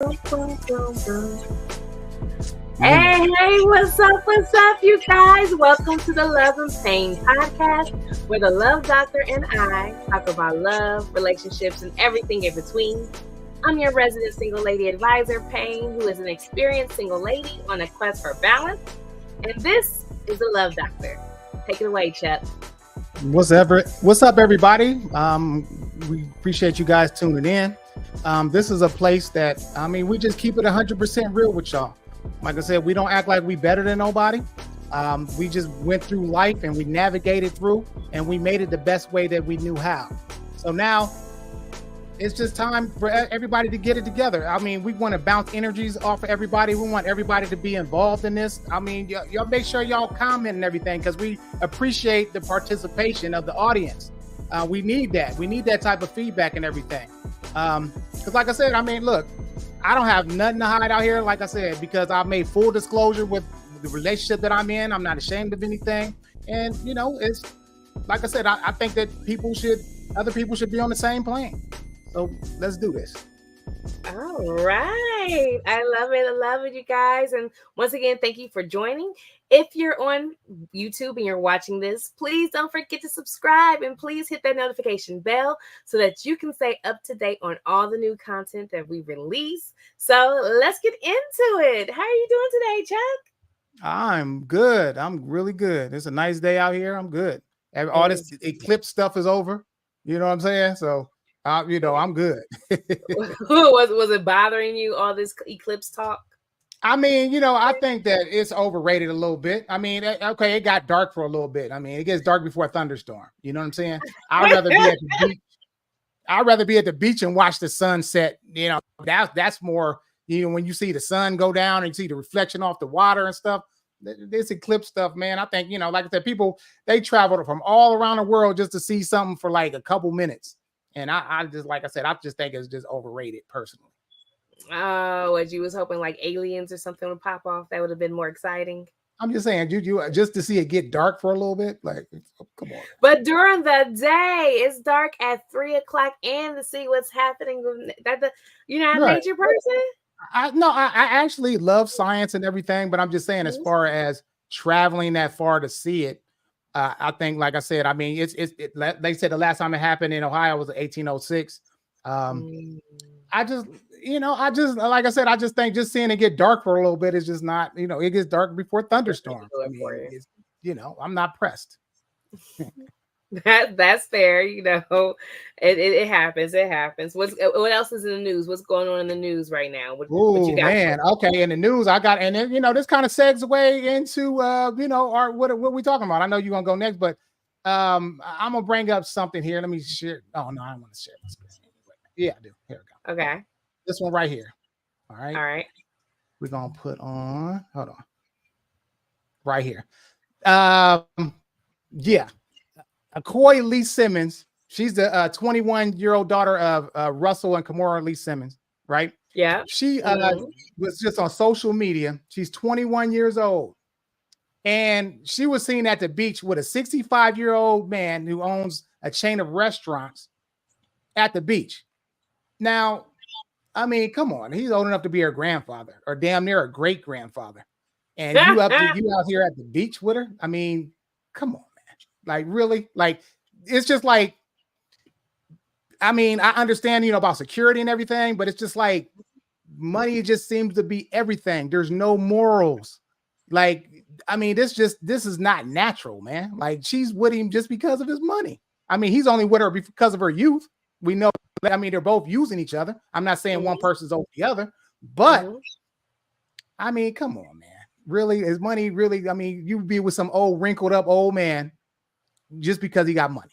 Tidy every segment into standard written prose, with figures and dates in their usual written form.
Hey, what's up? What's up, you guys? Welcome to the Love and Pain podcast, where the Love Doctor and I talk about love, relationships, and everything in between. I'm your resident single lady advisor, Pain, who is an experienced single lady on a quest for balance. And this is the Love Doctor. Take it away, Chuck. What's up, everybody? We appreciate you guys tuning in. This is a place that, we just keep it 100% real with y'all. Like I said, we don't act like we better than nobody. We just went through life and we navigated through and we made it the best way that we knew how. So now it's just time for everybody to get it together. We want to bounce energies off of everybody. We want everybody to be involved in this. Y'all make sure y'all comment and everything because we appreciate the participation of the audience. We need that. We need that type of feedback and everything. Because like I said, look, I don't have nothing to hide out here, like I said, because I've made full disclosure with the relationship that I'm in. I'm not ashamed of anything. And, it's like I said, I think that other people should be on the same plane. So let's do this. All right. I love it. I love it, you guys. And once again, thank you for joining. If you're on YouTube and you're watching this, please don't forget to subscribe and please hit that notification bell so that you can stay up to date on all the new content that we release. So let's get into it. How are you doing today, Chuck? I'm good. I'm really good. It's a nice day out here. I'm good. All this eclipse stuff is over. You know what I'm saying? So I'm good. Was it bothering you, all this eclipse talk? I think that it's overrated a little bit. Okay, it got dark for a little bit. It gets dark before a thunderstorm. You know what I'm saying? I'd rather be at the beach. I'd rather be at the beach and watch the sunset. That's more, when you see the sun go down and you see the reflection off the water and stuff. This eclipse stuff, man, I think, like I said, people, they travel from all around the world just to see something for like a couple minutes. And I just, like I said, I just think it's just overrated personally. Oh, what you was hoping like aliens or something would pop off? That would have been more exciting. I'm just saying, you just to see it get dark for a little bit, like, come on. But during the day, it's dark at 3:00 and to see what's happening. You're not a nature person? I actually love science and everything, but I'm just saying, as far as traveling that far to see it, I think, like I said, they said the last time it happened in Ohio was 1806. I just, like I said, I just think just seeing it get dark for a little bit is just not, it gets dark before thunderstorms. I'm not pressed. That's fair. It happens. It happens. What else is in the news? What's going on in the news right now? What you got? Man. Okay. In the news, I got, and then, this kind of segs away into, what we talking about. I know you're going to go next, but I'm going to bring up something here. Let me share. Oh, no, I don't want to share my screen. Yeah, I do. Here we go. Okay. This one right here. All right. All right. We're going to put on, hold on. Right here. Yeah. Akoi Lee Simmons. She's the 21-year-old daughter of Russell and Kimora Lee Simmons, right? Yeah. She was just on social media. She's 21 years old. And she was seen at the beach with a 65-year-old man who owns a chain of restaurants at the beach. Now, come on. He's old enough to be her grandfather or damn near a great-grandfather. And you out here at the beach with her? Come on. Like, really? Like, it's just like, I understand, about security and everything, but it's just like money just seems to be everything. There's no morals. Like, this is not natural, man. Like, she's with him just because of his money. He's only with her because of her youth. We know that, they're both using each other. I'm not saying one person's over the other, but come on, man. Really? Is money really? You be with some old wrinkled up old man just because he got money.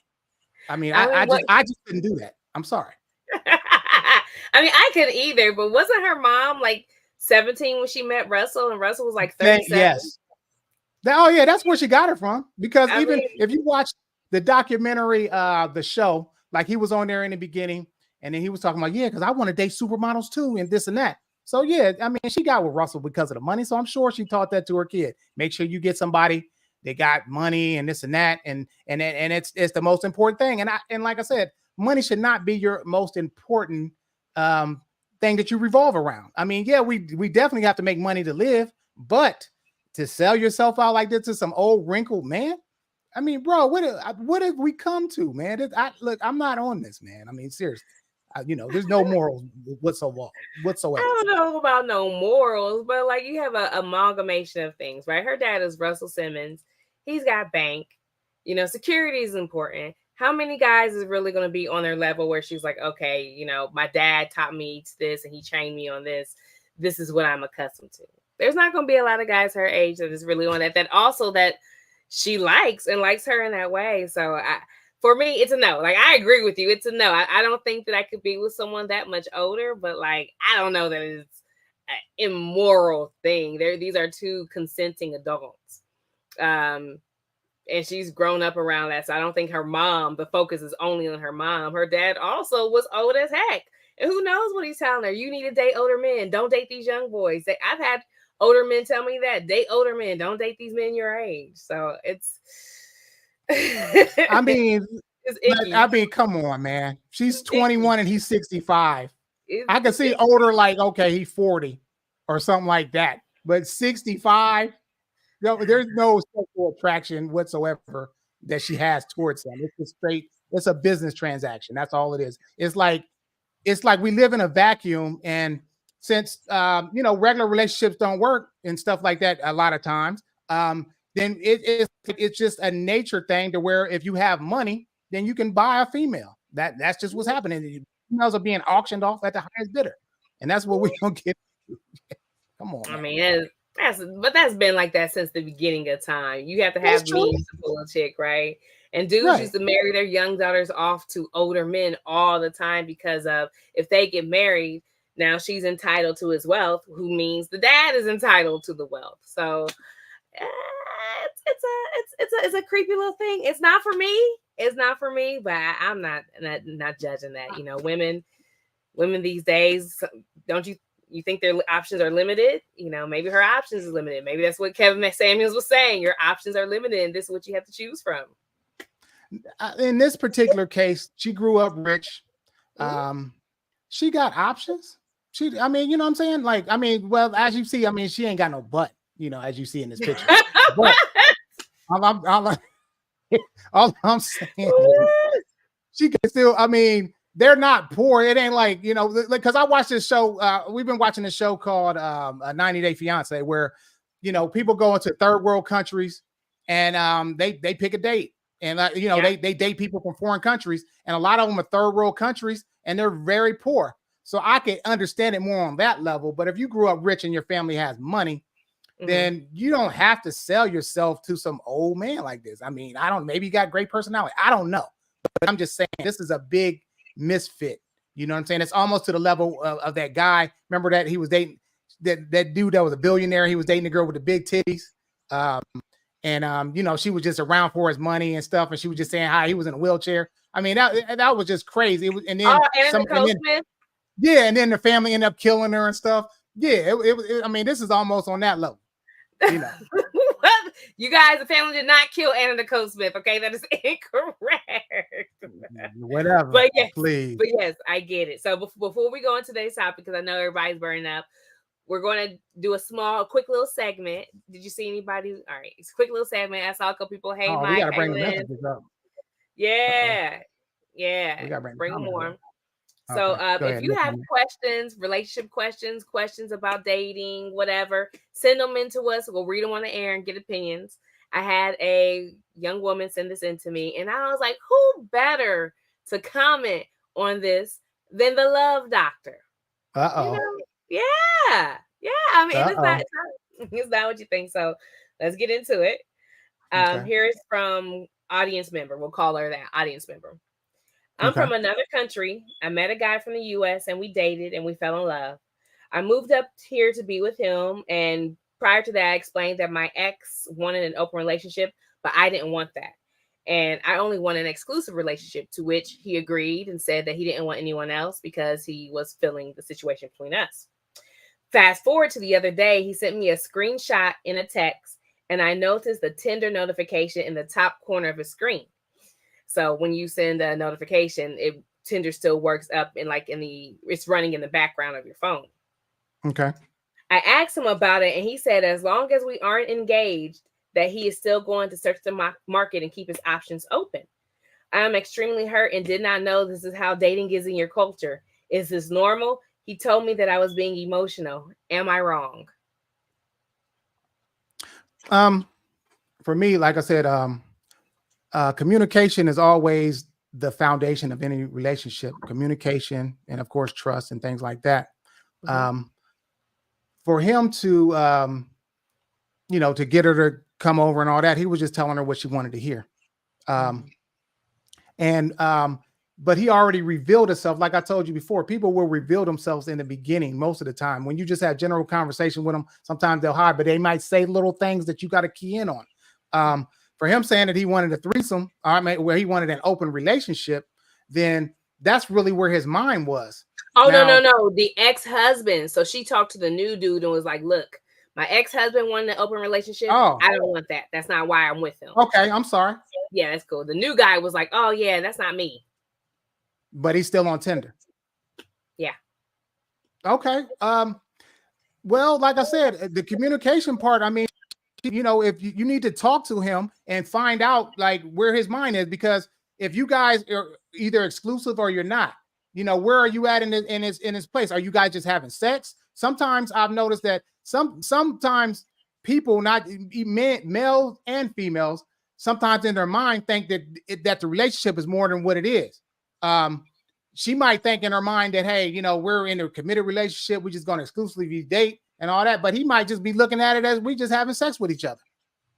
I just couldn't do that. I'm sorry. I couldn't either, but wasn't her mom like 17 when she met Russell and Russell was like 37? Yes. Oh yeah, that's where she got her from. Because if you watch the documentary, the show, like he was on there in the beginning and then he was talking about, because I want to date supermodels too and this and that. So yeah, she got with Russell because of the money. So I'm sure she taught that to her kid. Make sure you get somebody they got money and this and that, and it's the most important thing. And like I said, money should not be your most important thing thing that you revolve around. I mean, yeah, we definitely have to make money to live, but to sell yourself out like this to some old wrinkled man, I mean, bro, what have we come to, man? Look, I'm not on this, man. I mean, seriously, there's no morals whatsoever. I don't know about no morals, but like you have a amalgamation of things, right? Her dad is Russell Simmons. He's got bank. Security is important. How many guys is really going to be on their level where she's like, okay, my dad taught me this and he trained me on this. This is what I'm accustomed to. There's not going to be a lot of guys her age that is really on that also that she likes and likes her in that way. So for me, it's a no. Like, I agree with you. It's a no. I don't think that I could be with someone that much older, but like, I don't know that it's an immoral thing. These are two consenting adults. And she's grown up around that. So I don't think her mom, the focus is only on her mom. Her dad also was old as heck. And who knows what he's telling her? You need to date older men. Don't date these young boys. I've had older men tell me that. Date older men. Don't date these men your age. So it's... I mean, come on, man. She's 21 and he's 65. I can see older, like, okay, he's 40 or something like that. But 65... No, there's no sexual attraction whatsoever that she has towards him. It's just straight. It's a business transaction. That's all it is. It's like we live in a vacuum, and since regular relationships don't work and stuff like that a lot of times, then it's just a nature thing to where if you have money, then you can buy a female. That's just what's happening. Females are being auctioned off at the highest bidder, and that's what we don't get. Come on, man. I mean, that's been like that since the beginning of time. You have to have means to pull a chick, right? And dudes used to marry their young daughters off to older men all the time because of if they get married, now she's entitled to his wealth, who means the dad is entitled to the wealth. So it's a creepy little thing. It's not for me. It's not for me, but I'm not judging that. Women these days, don't you think their options are limited? Maybe her options is limited. Maybe that's what Kevin Samuels was saying. Your options are limited, and this is what you have to choose from. In this particular case, she grew up rich. She got options. I mean, you know what I'm saying? Like, I mean, well, as you see, I mean, she ain't got no butt, as you see in this picture. But all I'm saying is she can still, I mean, they're not poor. It ain't like, because I watched this show. We've been watching this show called a 90 Day Fiance, where, people go into third world countries and they pick a date. And, they date people from foreign countries. And a lot of them are third world countries and they're very poor. So I can understand it more on that level. But if you grew up rich and your family has money, then you don't have to sell yourself to some old man like this. I mean, maybe you got great personality. I don't know. But I'm just saying this is a big misfit. You know what I'm saying? It's almost to the level of that guy. Remember that he was dating that dude that was a billionaire. He was dating a girl with the big titties. She was just around for his money and stuff. And she was just saying how he was in a wheelchair. I mean, that was just crazy. And then the family ended up killing her and stuff. Yeah. I mean, this is almost on that level. You guys, the family did not kill Anna Nicole Smith. Okay, that is incorrect. Whatever. But yes, please. But yes, I get it. So before we go into today's topic, because I know everybody's burning up, we're going to do a quick little segment. Did you see anybody? All right, it's a quick little segment. I saw a couple people. Hey, Mike. We gotta bring the messages up. Yeah. We gotta bring them more. Okay, so if you have questions, relationship questions about dating, whatever, send them in to us. We'll read them on the air and get opinions. I had a young woman send this in to me, and I was like, who better to comment on this than the love doctor? Yeah. I mean, it's not what you think. So let's get into it. Here's from audience member. We'll call her that, audience member. I'm from another country. I met a guy from the US and we dated and we fell in love. I moved up here to be with him. And prior to that, I explained that my ex wanted an open relationship, but I didn't want that. And I only wanted an exclusive relationship, to which he agreed and said that he didn't want anyone else because he was feeling the situation between us. Fast forward to the other day, he sent me a screenshot in a text, and I noticed the Tinder notification in the top corner of his screen. So when you send a notification, Tinder still works up and like it's running in the background of your phone. Okay. I asked him about it, and he said as long as we aren't engaged, that he is still going to search the market and keep his options open. I am extremely hurt and did not know this is how dating is in your culture. Is this normal? He told me that I was being emotional. Am I wrong? For me, like I said, communication is always the foundation of any relationship. Communication and, of course, trust and things like that. For him to, to get her to come over and all that, he was just telling her what she wanted to hear. But he already revealed himself. Like I told you before, people will reveal themselves in the beginning most of the time. When you just have general conversation with them, sometimes they'll hide, but they might say little things that you got to key in on. For him saying that he wanted a threesome, where he wanted an open relationship, then that's really where his mind was. Oh, now, no. The ex-husband. So she talked to the new dude and was like, look, my ex-husband wanted an open relationship. Oh. I don't want that. That's not why I'm with him. Okay, I'm sorry. Yeah, that's cool. The new guy was like, oh, yeah, that's not me. But he's still on Tinder. Yeah. Okay. Well, like I said, the communication part, I mean, if you need to talk to him and find out like where his mind is, because if you guys are either exclusive or you're not, where are you at in his place? Are you guys just having sex? Sometimes I've noticed that sometimes people, not men, males and females, sometimes in their mind think that the relationship is more than what it is. She might think in her mind that, hey, we're in a committed relationship, we're just going to exclusively date and all that, but he might just be looking at it as we just having sex with each other.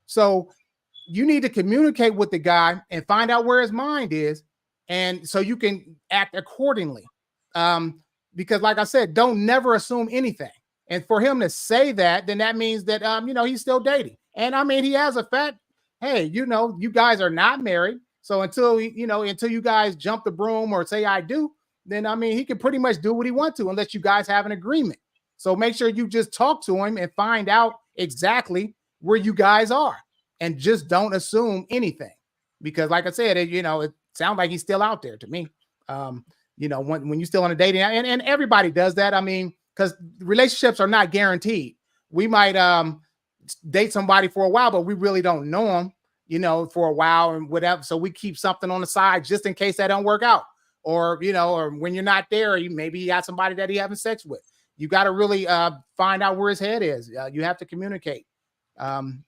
So you need to communicate with the guy and find out where his mind is, and so you can act accordingly. Because like I said, don't never assume anything. And for him to say that, then that means that he's still dating. And I mean, he has a fact. Hey, you guys are not married. So until you guys jump the broom or say I do, then I mean, he can pretty much do what he wants to unless you guys have an agreement. So make sure you just talk to him and find out exactly where you guys are, and just don't assume anything, because like I said, it sounds like he's still out there to me. When you're still on a dating, and everybody does that. I mean, because relationships are not guaranteed. We might date somebody for a while, but we really don't know them, for a while and whatever. So we keep something on the side just in case that don't work out, or when you're not there, maybe you got somebody that he having sex with. You got to really find out where his head is. You have to communicate,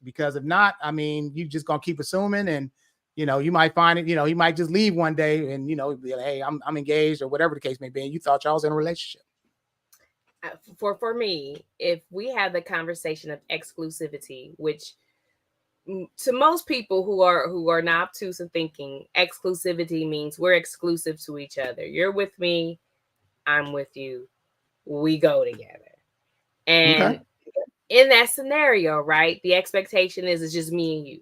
because if not, I mean, you just gonna keep assuming, and you might find it. He might just leave one day, and be like, hey, I'm engaged, or whatever the case may be, and you thought y'all was in a relationship. For me, if we have the conversation of exclusivity, which to most people who are not obtuse in thinking, exclusivity means we're exclusive to each other. You're with me, I'm with you. We go together. And in that scenario, right, the expectation is it's just me and you,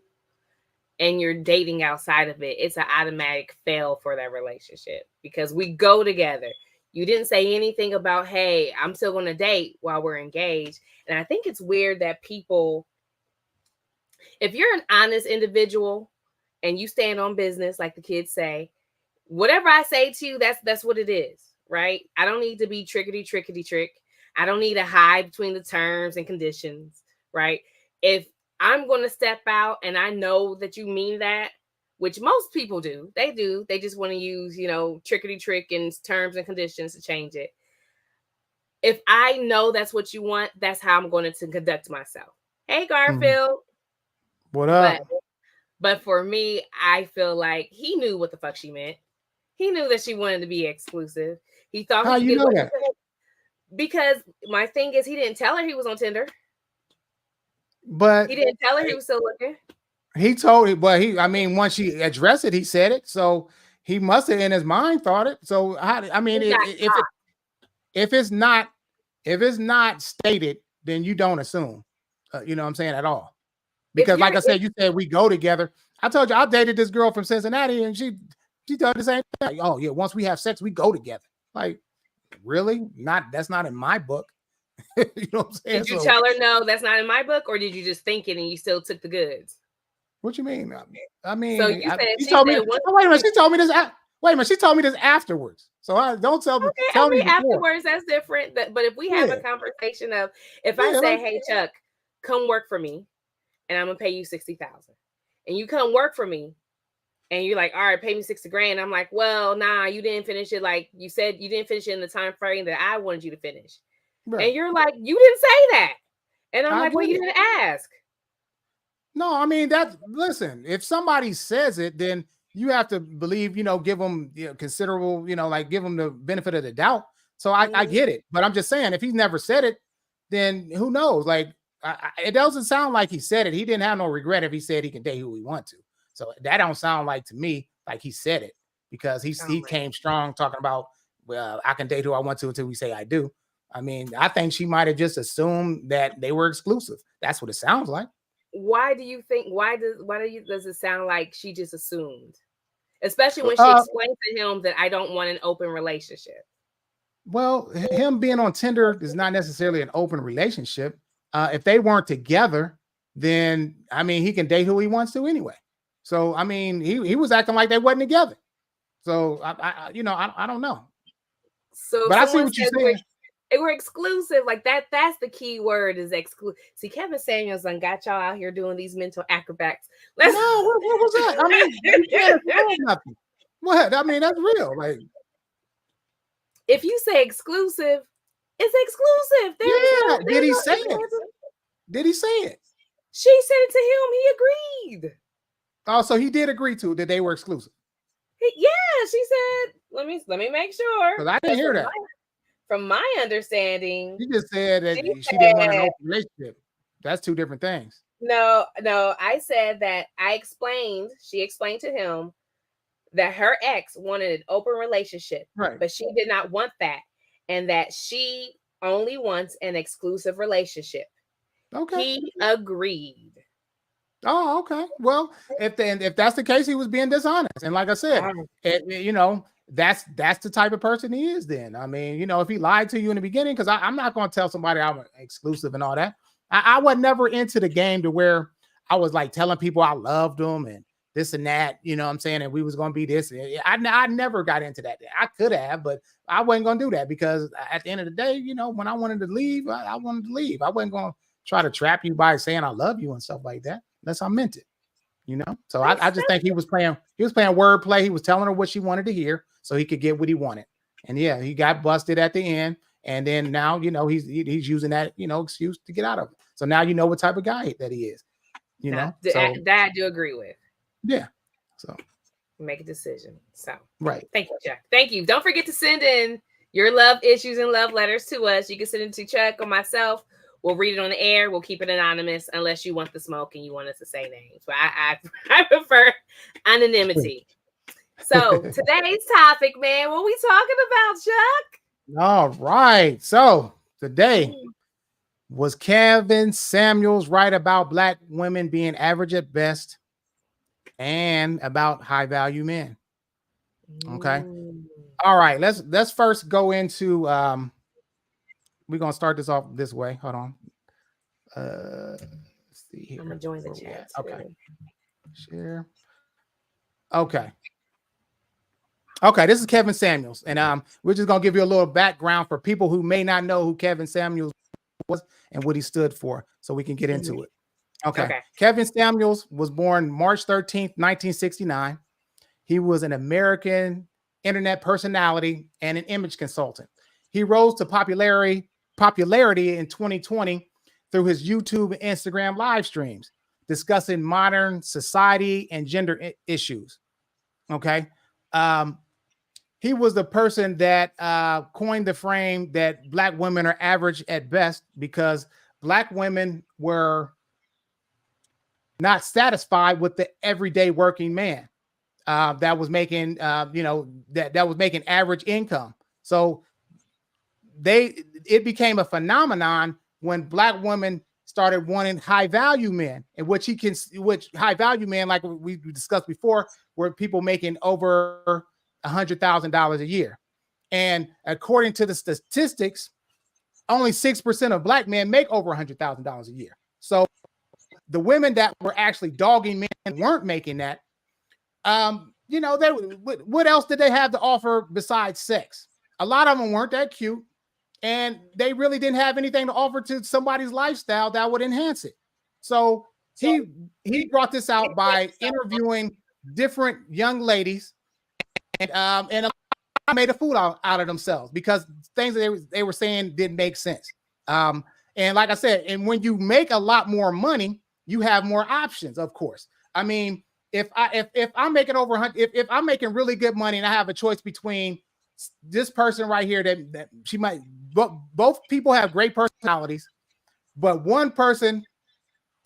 and you're dating outside of it. It's an automatic fail for that relationship because we go together. You didn't say anything about, hey, I'm still going to date while we're engaged. And I think it's weird that people, if you're an honest individual and you stand on business, like the kids say, whatever I say to you, that's what it is. Right? I don't need to be trickety-trick. I don't need to hide between the terms and conditions, right? If I'm going to step out and I know that you mean that, which most people do, they just want to use, trickety-trick and terms and conditions to change it. If I know that's what you want, that's how I'm going to conduct myself. Hey, Garfield. What up? But for me, I feel like he knew what the fuck she meant. He knew that she wanted to be exclusive. He thought how you know that? Because my thing is, he didn't tell her he was on Tinder. But he didn't tell her he was still looking. He told it, but once she addressed it, he said it. So he must have in his mind thought it. So if it's not stated, then you don't assume. You know what I'm saying, at all. Because like I said, you said we go together. I told you I dated this girl from Cincinnati, and she told the same thing. Oh yeah, once we have sex, we go together. Like, really? That's not in my book. You know what I'm saying? Did you tell her no, that's not in my book, or did you just think it and you still took the goods? What you mean? I mean, so you said she told me. Wait a minute. She told me this. Wait a minute, she told me this afterwards. So don't Okay, I tell me mean before. afterwards that's different. But if we have a Yeah, conversation of if I yeah, say, like "Hey Chuck, come work for me, and I'm gonna pay you 60,000," and you come work for me, and you're like, "All right, pay me 60 grand," I'm like, "Well, nah, you didn't finish it like you said. You didn't finish it in the time frame that I wanted you to finish," and right. you're like, "You didn't say that," and I'm I like, "Well, get you it. didn't ask." No, I mean that. Listen, if somebody says it, then you have to believe. Give them considerable. Like give them the benefit of the doubt. So I Mhm. get it, but I'm just saying if he's never said it, then who knows? Like it doesn't sound like he said it. He didn't have no regret if he said he can date who he wants to. So that don't sound like to me like he said it because Oh he man, came strong talking about well I can date who I want to until we say I do. I mean I think she might have just assumed that they were exclusive. That's what it sounds like. why do you think? Does it sound like she just assumed? Especially when she Uh, explained to him that I don't want an open relationship. Well, him being on Tinder is not necessarily an open relationship. If they weren't together, then I mean he can date who he wants to anyway. So I mean he was acting like they wasn't together. So I don't know, So if but I see someone what you're says saying. we're exclusive, like that's the key word is exclusive. See, Kevin Samuels done got y'all out here doing these mental acrobats. Let's No, what was that? I mean you can't assume nothing. What? I mean that's real. Like if you say exclusive, it's exclusive. yeah, did he say it? There's no Did he say it? she said it to him, he agreed. Oh, so he did agree to that they were exclusive. Yeah, she said, let me make sure. Because I didn't Because hear that. from my understanding, He just said that she she didn't want an said open relationship. That's two different things. no, I said that she explained to him that her ex wanted an open relationship, Right. but she did not want that, and that she only wants an exclusive relationship. Okay. He agreed. Oh, okay. Well, if that's the case, he was being dishonest. And like I said, Oh, that's the type of person he is. Then I mean, if he lied to you in the beginning, because I'm not going to tell somebody I'm exclusive and all that. I was never into the game to where I was like telling people I loved them and this and that. You know what I'm saying? And we was going to be this. I never got into that. I could have, but I wasn't going to do that because at the end of the day, when I wanted to leave, I wanted to leave. I wasn't going to try to trap you by saying I love you and stuff like that unless I meant it. So I just think he was playing wordplay. He was telling her what she wanted to hear so he could get what he wanted. And yeah, he got busted at the end. And then now, he's using that, excuse to get out of it. So now you know what type of guy that he is, So that I do agree with. yeah. So Make a decision. So right. thank you, Chuck. Thank you. Don't forget to send in your love issues and love letters to us. You can send it to Chuck or myself. We'll read it on the air. We'll keep it anonymous unless you want the smoke and you want us to say names. But I prefer anonymity. So today's topic, man, what we talking about, Chuck? All right. So today was Kevin Samuels right about black women being average at best and about high value men. Okay. All right. Let's first go into we're gonna start this off this way. Hold on. Let's see here. I'm gonna join the chat. Okay. Share. Okay. Okay, this is Kevin Samuels, and we're just gonna give you a little background for people who may not know who Kevin Samuels was and what he stood for, so we can get into it. Okay. Kevin Samuels was born March 13th, 1969. He was an American internet personality and an image consultant. He rose to popularity in 2020 through his YouTube and Instagram live streams discussing modern society and gender issues. Okay. He was the person that coined the frame that black women are average at best because black women were not satisfied with the everyday working man that was making, that was making average income. So it became a phenomenon when black women started wanting high value men, and which high value men, like we discussed before, were people making over $100,000 a year. And according to the statistics, only 6% of black men make over $100,000 a year. So the women that were actually dogging men and weren't making that, you know, what else did they have to offer besides sex? A lot of them weren't that cute, and they really didn't have anything to offer to somebody's lifestyle that would enhance it. So So he brought this out by interviewing different young ladies, and a lot made a fool out of themselves because things that they were saying didn't make sense. And like I said, and when you make a lot more money, you have more options, of course. I mean, if I'm making over 100, if I'm making really good money and I have a choice between this person right here that she might, both people have great personalities, but one person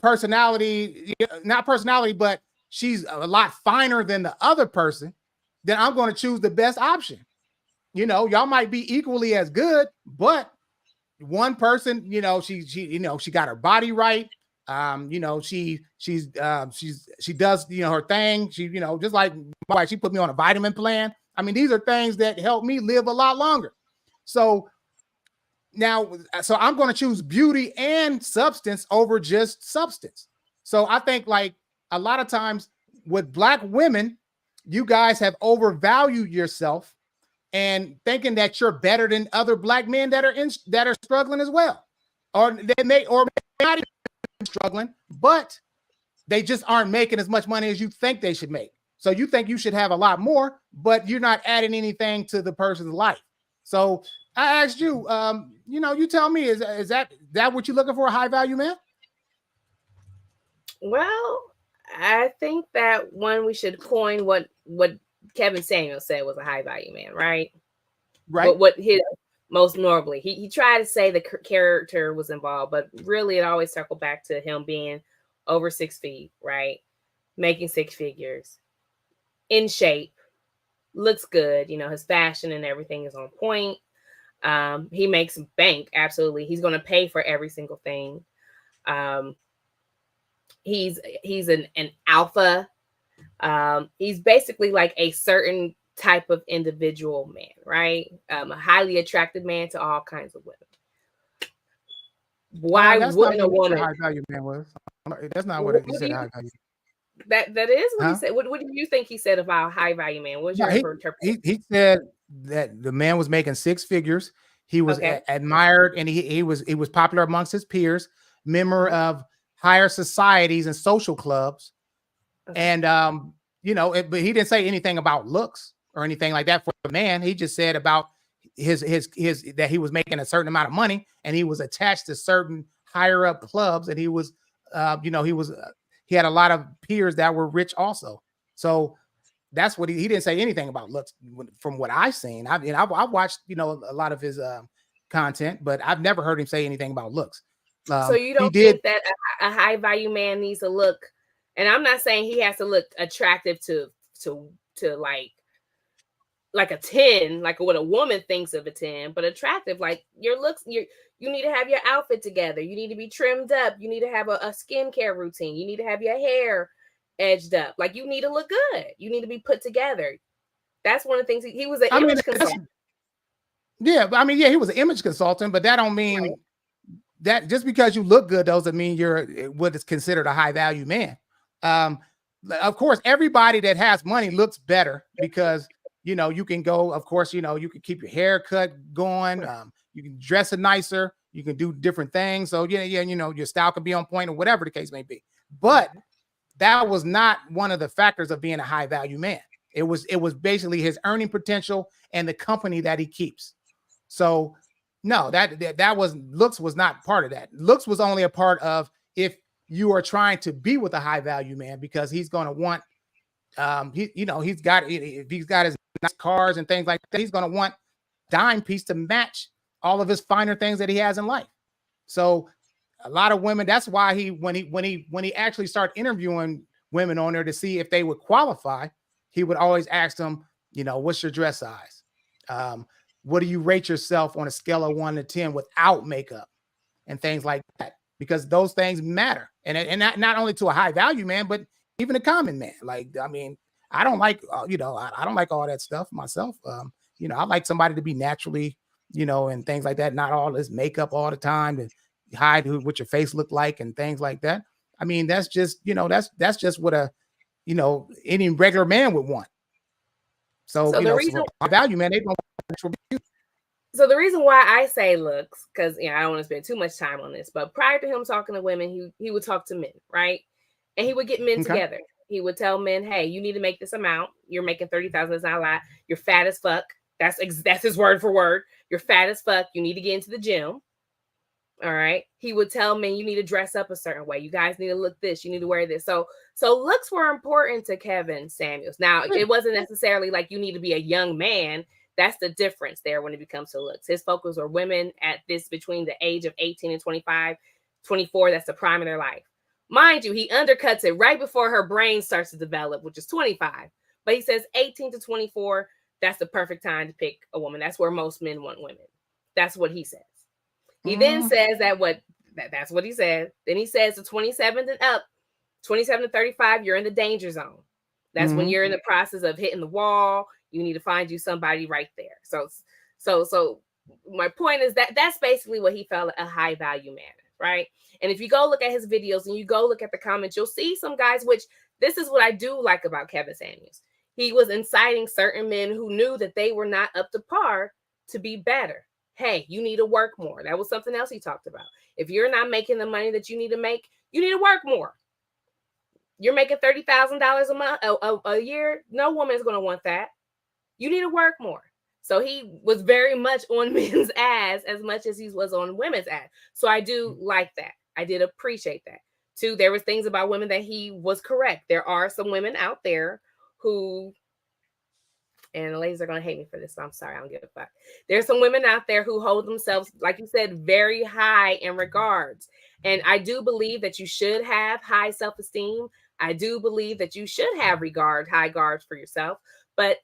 personality, not personality, but she's a lot finer than the other person, then I'm going to choose the best option. You know, y'all might be equally as good, but one person, you know, she got her body right. You know, she does, you know, her thing. She, you know, just like she put me on a vitamin plan. I mean, these are things that help me live a lot longer. So now, so I'm going to choose beauty and substance over just substance. So I think like a lot of times with Black women, you guys have overvalued yourself and thinking that you're better than other Black men that are struggling as well, or they may not even struggling, but they just aren't making as much money as you think they should make. So you think you should have a lot more, but you're not adding anything to the person's life. So I asked you, you know, you tell me, is that what you're looking for, a high value man? well, I think that one we should coin what Kevin Samuel said was a high value man, right? Right. What his most normally he tried to say the character was involved, but really it always circled back to him being over 6 feet, right? Making six figures, in shape, looks good. You know, his fashion and everything is on point. He makes bank. Absolutely, he's going to pay for every single thing. Um, he's an alpha. He's basically like a certain type of individual man, right? A highly attractive man to all kinds of women. Why That's not wouldn't a what you said woman? high value man was. That's not what What you do said you high value. that is what he Huh? said? What do you think he said about high value man? What's No, your interpretation? he said that the man was making six figures. He was Okay. admired, and he was popular amongst his peers, member Mhm. of higher societies and social clubs. Okay. And you know, but he didn't say anything about looks or anything like that for the man. He just said about his that he was making a certain amount of money and he was attached to certain higher up clubs, and he was you know, he had a lot of peers that were rich also. So that's what he didn't say anything about looks from what I've seen. I mean, I've watched, you know, a lot of his content, but I've never heard him say anything about looks. So you He don't did. think that a high value man needs to look, and I'm not saying he has to look attractive to like a 10, like what a woman thinks of a 10, but attractive, like your looks, you need to have your outfit together. You need to be trimmed up. You need to have a skincare routine. You need to have your hair edged up. Like you need to look good. You need to be put together. That's one of the things he was an I mean, image consultant. yeah, I mean, yeah, he was an image consultant, but that don't Right. mean that just because you look good doesn't mean you're what is considered a high value man. Um, of course, everybody that has money looks better because you know you can go. Of course, you know you can keep your haircut going. You can dress it nicer. You can do different things. So yeah, you know your style can be on point or whatever the case may be. But that was not one of the factors of being a high value man. It was basically his earning potential and the company that he keeps. So no, that was looks was not part of that. Looks was only a part of if you are trying to be with a high value man because he's going to want he you know he's got if he's got his nice cars and things like that, he's going to want dime piece to match all of his finer things that he has in life. So a lot of women, that's why when he actually started interviewing women on there to see if they would qualify, he would always ask them, you know, what's your dress size? Um, what do you rate yourself on a scale of 1 to 10 without makeup and things like that? Because those things matter. And not only to a high value man, but even a common man. Like, I mean, I don't like, you know, I don't like all that stuff myself. You know, I like somebody to be naturally, you know, and things like that. Not all this makeup all the time to hide what your face looked like and things like that. I mean, that's just, you know, that's just what a, you know, any regular man would want. So, So the so reason high value, man, they don't. so the reason why I say looks, because I don't want to spend too much time on this, but prior to him talking to women, he would talk to men, right? And he would get men Okay. together. He would tell men, "Hey, you need to make this amount. You're making 30,000. That's not a lot. You're fat as fuck. That's his word for word. You're fat as fuck. You need to get into the gym." All right. He would tell men, "You need to dress up a certain way. You guys need to look this. You need to wear this." So looks were important to Kevin Samuels. Now, Yeah. it wasn't necessarily like you need to be a young man. That's the difference there when it becomes to looks. His focus are women at this between the age of 18 and 25, 24. That's the prime of their life. Mind you, he undercuts it right before her brain starts to develop, which is 25. But he says 18 to 24, that's the perfect time to pick a woman. That's where most men want women. That's what he says. He then Mm, says that's what he said. Then he says to 27 and up, 27 to 35, you're in the danger zone. That's when mm-hmm. you're in the process of hitting the wall. You need to find you somebody right there. So my point is that that's basically what he felt a high value man, right? And if you go look at his videos and you go look at the comments, you'll see some guys, which this is what I do like about Kevin Samuels. He was inciting certain men who knew that they were not up to par to be better. Hey, you need to work more. That was something else he talked about. If you're not making the money that you need to make, you need to work more. You're making $30,000 a month, a year. No woman is going to want that. You need to work more. So he was very much on men's ass as much as he was on women's ass. So I do like that. I did appreciate that. Too, there was things about women that he was correct. There are some women out there who, and the ladies are going to hate me for this, so I'm sorry, I don't give a fuck. There's some women out there who hold themselves, like you said, very high in regards. And I do believe that you should have high self-esteem. I do believe that you should have high guards for yourself. But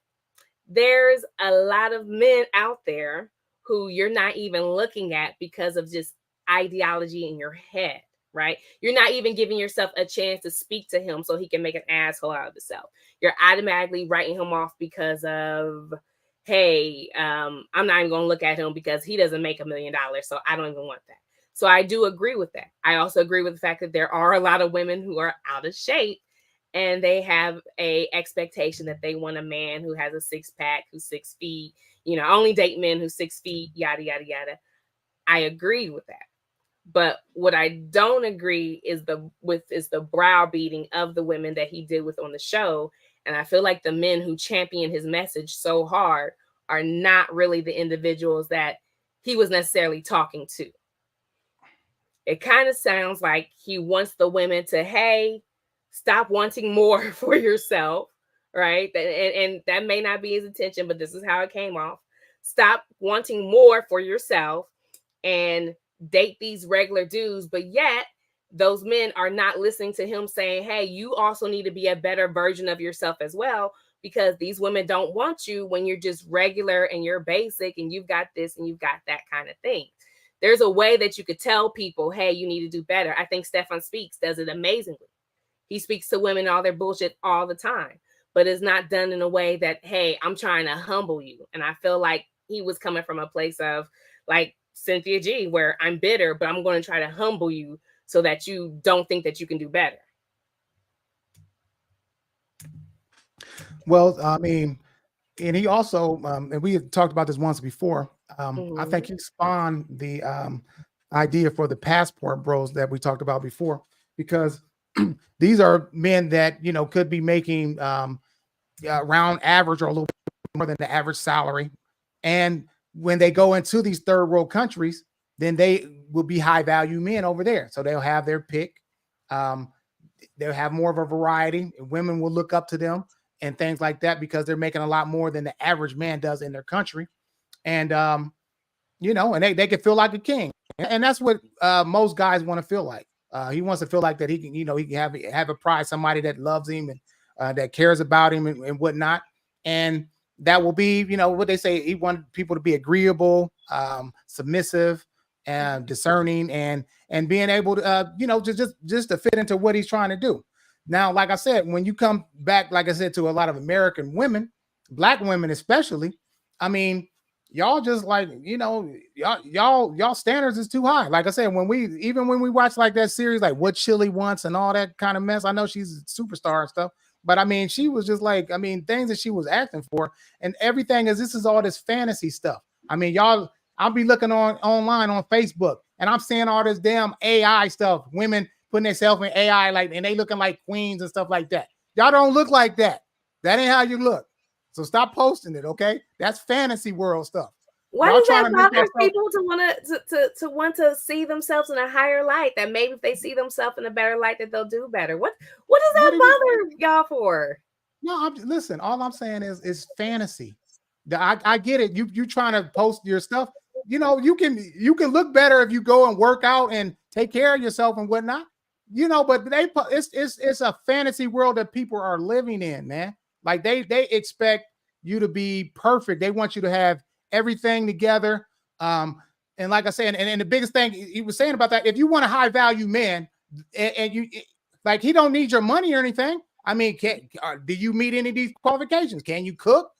there's a lot of men out there who you're not even looking at because of just ideology in your head, right? You're not even giving yourself a chance to speak to him so he can make an asshole out of himself. You're automatically writing him off because of, hey, I'm not even going to look at him because he doesn't make $1,000,000, so I don't even want that. So I do agree with that. I also agree with the fact that there are a lot of women who are out of shape and they have a expectation that they want a man who has a six-pack, who's 6 feet, only date men who's 6 feet, yada, yada, yada. I agree with that. But what I don't agree is the browbeating of the women that he did with on the show. And I feel like the men who champion his message so hard are not really the individuals that he was necessarily talking to. It kind of sounds like he wants the women to, hey, stop wanting more for yourself, right? And that may not be his intention, but this is how it came off. Stop wanting more for yourself and date these regular dudes, but yet those men are not listening to him saying, hey, you also need to be a better version of yourself as well, because these women don't want you when you're just regular and you're basic and you've got this and you've got that kind of thing. There's a way that you could tell people, hey, you need to do better. I think Stefan Speaks does it amazingly. He speaks to women all their bullshit all the time, but it's not done in a way that, hey, I'm trying to humble you. And I feel like he was coming from a place of like Cynthia G, where I'm bitter, but I'm going to try to humble you so that you don't think that you can do better. Well, I mean, and he also, and we had talked about this once before. I think he spawned the idea for the passport bros that we talked about before, because these are men that could be making around average or a little more than the average salary, and when they go into these third world countries, then they will be high value men over there. So they'll have their pick. Um, they'll have more of a variety. Women will look up to them and things like that because they're making a lot more than the average man does in their country. And and they can feel like a king. And that's what most guys want to feel like. He wants to feel like that he can, he can have a prize, somebody that loves him and that cares about him and whatnot. And that will be, what they say. He wanted people to be agreeable, submissive, and discerning, and being able to, just to fit into what he's trying to do. Now, like I said, when you come back, like I said, to a lot of American women, black women especially, I mean, y'all just like, y'all standards is too high. Like I said, when we watch like that series, like What Chili Wants and all that kind of mess, I know she's a superstar and stuff, But I mean, she was just like, I mean, things that she was asking for, and everything is this is all this fantasy stuff. I mean, y'all, I'll be looking online on Facebook, and I'm seeing all this damn AI stuff. Women putting themselves in AI, like, and they looking like queens and stuff like that. Y'all don't look like that. That ain't how you look. So stop posting it, okay? That's fantasy world stuff. Why Y'all does trying that to make bother that stuff. people to want to see themselves in a higher light? That maybe if they see themselves in a better light, that they'll do better. What does What that do you? bother y'all for? No, listen. All I'm saying is fantasy. I get it. You trying to post your stuff. You know, you can look better if you go and work out and take care of yourself and whatnot. You know, but it's a fantasy world that people are living in, man. Like they expect you to be perfect. They want you to have everything together. And like I said, and the biggest thing he was saying about that, if you want a high value man, and you like he don't need your money or anything. I mean, do you meet any of these qualifications? Can you cook?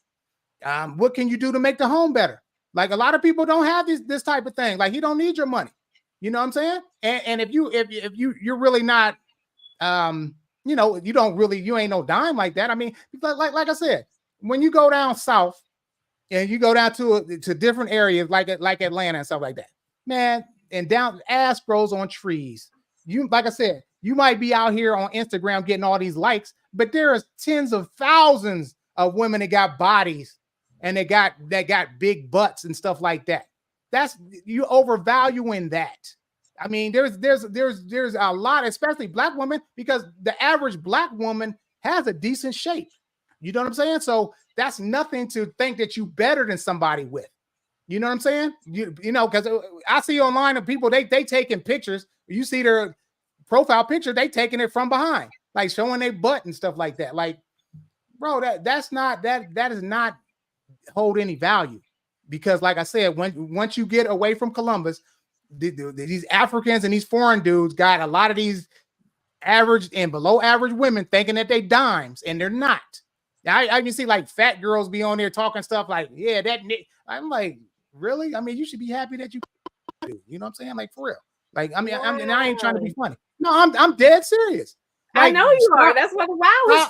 What can you do to make the home better? Like a lot of people don't have this type of thing. Like he don't need your money. You know what I'm saying? And if you're really not, you know, you ain't no dime like that. I mean, like I said, when you go down south and you go down to different areas like Atlanta and stuff like that, man, and down ass grows on trees. You like I said, you might be out here on Instagram getting all these likes, but there is tens of thousands of women that got bodies and they got big butts and stuff like that. That's you overvaluing that. I mean, there's a lot, especially black women, because the average black woman has a decent shape. You know what I'm saying? So that's nothing to think that you better than somebody with. You know what I'm saying? You know, because I see online of people they taking pictures. You see their profile picture, they taking it from behind, like showing their butt and stuff like that. Like, bro, that does not hold any value, because like I said, once you get away from Columbus, these Africans and these foreign dudes got a lot of these average and below average women thinking that they dimes, and they're not. I can see like fat girls be on there talking stuff like, yeah, I'm like, really? I mean, you should be happy that you do. You know what I'm saying? Like, for real. Like, I mean, and I ain't trying to be funny. No, I'm dead serious. I Like, know you are. That's what the wow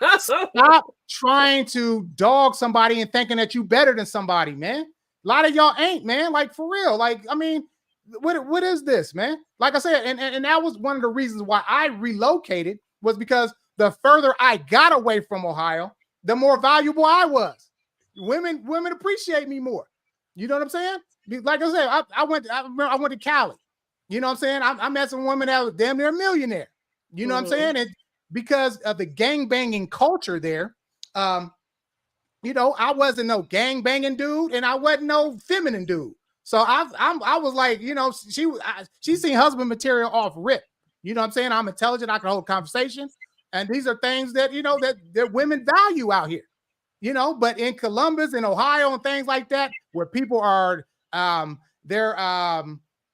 is. Stop trying to dog somebody and thinking that you better than somebody, man. A lot of y'all ain't, man. Like, for real. Like, I mean, what is this, man? Like I said, and that was one of the reasons why I relocated, was because the further I got away from Ohio, the more valuable I was. Women appreciate me more. You know what I'm saying? Like I said, I went to Cali. You know what I'm saying? I met some women that was damn near a millionaire. You know what I'm saying? And because of the gang banging culture there, you know, I wasn't no gang banging dude, and I wasn't no feminine dude. So I was like, you know, she seen husband material off rip. You know what I'm saying? I'm intelligent. I can hold a conversation. And these are things that, you know, that women value out here, you know, but in Columbus and Ohio and things like that, where people are,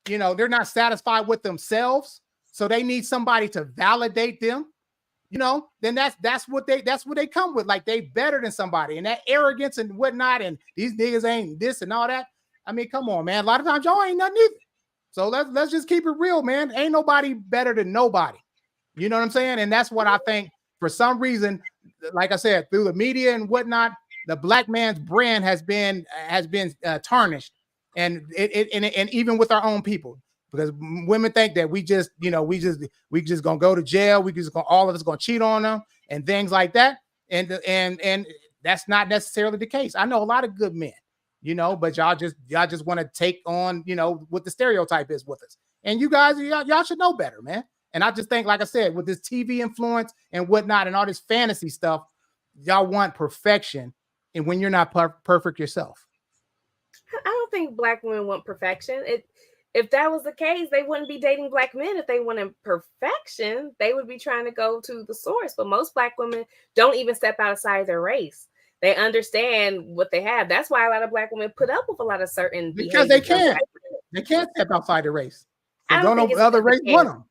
you know, they're not satisfied with themselves. So they need somebody to validate them, you know, then that's what they come with. Like, they better than somebody, and that arrogance and whatnot. And these niggas ain't this and all that. I mean, come on, man. A lot of times y'all ain't nothing either. So let's just keep it real, man. Ain't nobody better than nobody. You know what I'm saying? And that's what I think, for some reason, like I said, through the media and whatnot, the black man's brand has been tarnished, and and even with our own people, because women think that we just gonna go to jail, all of us gonna cheat on them and things like that, and that's not necessarily the case. I know a lot of good men, you know, but y'all just want to take on, you know, what the stereotype is with us, and you guys, y'all should know better, man. And I just think, like I said, with this TV influence and whatnot and all this fantasy stuff, y'all want perfection, and when you're not perfect yourself. I don't think black women want perfection. If that was the case, they wouldn't be dating black men. If they wanted perfection, they would be trying to go to the source. But most black women don't even step outside their race. They understand what they have. That's why a lot of black women put up with a lot of certain because they can't step outside the race. I don't think no other race want them.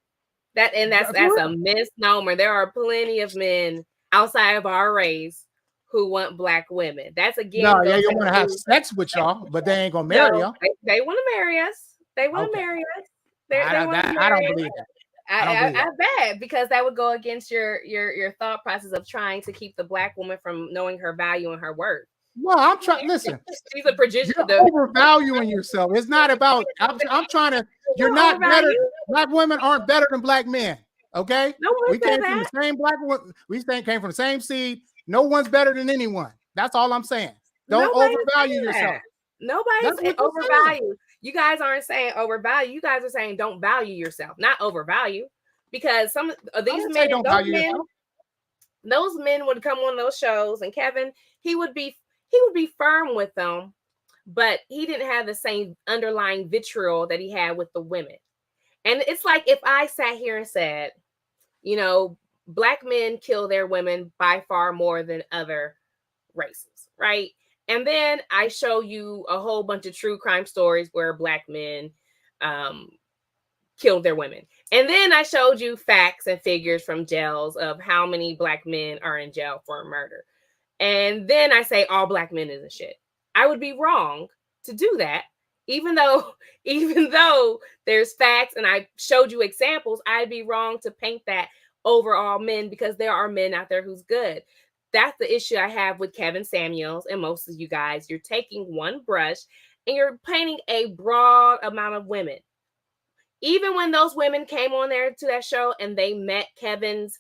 That's a misnomer. There are plenty of men outside of our race who want black women. That's again. No, they want to have sex with y'all, but they ain't gonna marry y'all. They want to marry us. They want to marry us. I don't believe that. I don't believe I that. bet, because that would go against your thought process of trying to keep the black woman from knowing her value and her worth. Well, I'm trying. Listen, She's a prodigious. you're overvaluing yourself. It's not about. I'm trying to. You're Don't not better. overvalue. Black women aren't better than black men. Okay, No one we said came from the that. same black. Came from the same seed. No one's better than anyone. That's all I'm saying. Don't Nobody's overvalue saying that. yourself. Nobody's That's what you're saying. overvalue. You guys aren't saying overvalue. You guys are saying don't value yourself, not overvalue. Because some of I these didn't say men, don't value yourself. those men would come on those shows, and Kevin, he would be firm with them, but he didn't have the same underlying vitriol that he had with the women. And it's like if I sat here and said, you know, black men kill their women by far more than other races, right? And then I show you a whole bunch of true crime stories where black men um, killed their women. And then I showed you facts and figures from jails of how many black men are in jail for murder. And then I say all black men isn't shit. I would be wrong to do that. Even though, even though there's facts and I showed you examples, I'd be wrong to paint that over all men, because there are men out there who's good. That's the issue I have with Kevin Samuels and most of you guys. You're taking one brush and you're painting a broad amount of women. Even when those women came on there to that show and they met Kevin's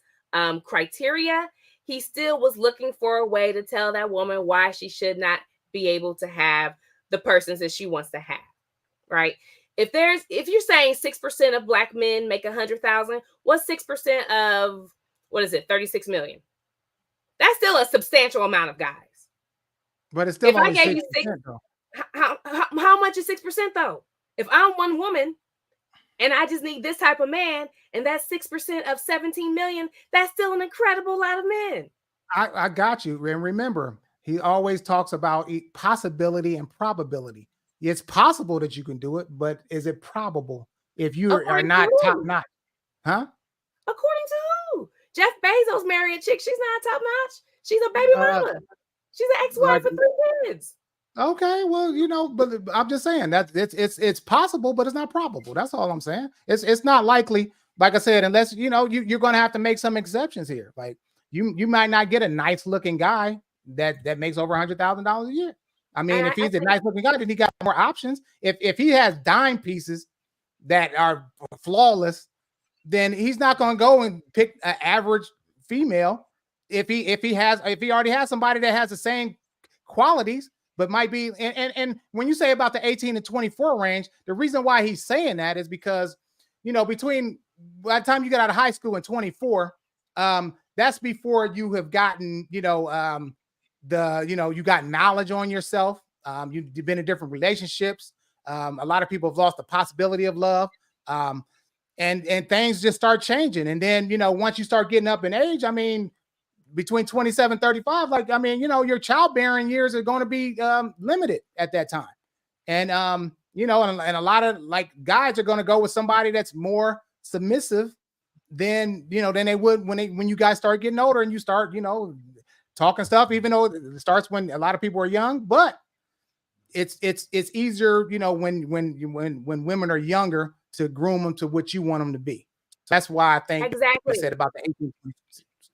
criteria, he still was looking for a way to tell that woman why she should not be able to have the persons that she wants to have, right? If you're saying 6% of black men make 100,000, what's 6% of, what is it, 36 million? That's still a substantial amount of guys. But it's If still I only gave you 6%, though. how much is 6% though? If I'm one woman and I just need this type of man, and that's 6% of 17 million, that's still an incredible lot of men. I got you. And remember, he always talks about possibility and probability. It's possible that you can do it, but is it probable if you are According to not top who? notch? Huh? According to who? Jeff Bezos married a chick. She's not top notch. She's a baby Uh, mama. She's an ex-wife like with 3 kids. okay, well, but I'm just saying that it's possible, but it's not probable. That's all I'm saying. It's not likely. Like I said, unless you're going to have to make some exceptions here. Like you might not get a nice looking guy that makes over $100,000 a year. I mean, And if he's a nice looking guy, then he got more options. If he has dime pieces that are flawless, then he's not going to go and pick an average female. If he already has somebody that has the same qualities, but might be, and when you say about the 18 to 24 range, the reason why he's saying that is because between by the time you get out of high school and 24, that's before you have gotten you got knowledge on yourself. You've been in different relationships. A lot of people have lost the possibility of love. And things just start changing. And then, once you start getting up in age, I mean, between 27, 35, like, I mean, your childbearing years are going to be limited at that time. And, and a lot of like guys are going to go with somebody that's more submissive than they would when you guys start getting older and you start, talking stuff, even though it starts when a lot of people are young, but it's easier, when women are younger to groom them to what you want them to be. So that's why I think I exactly. said about the 18,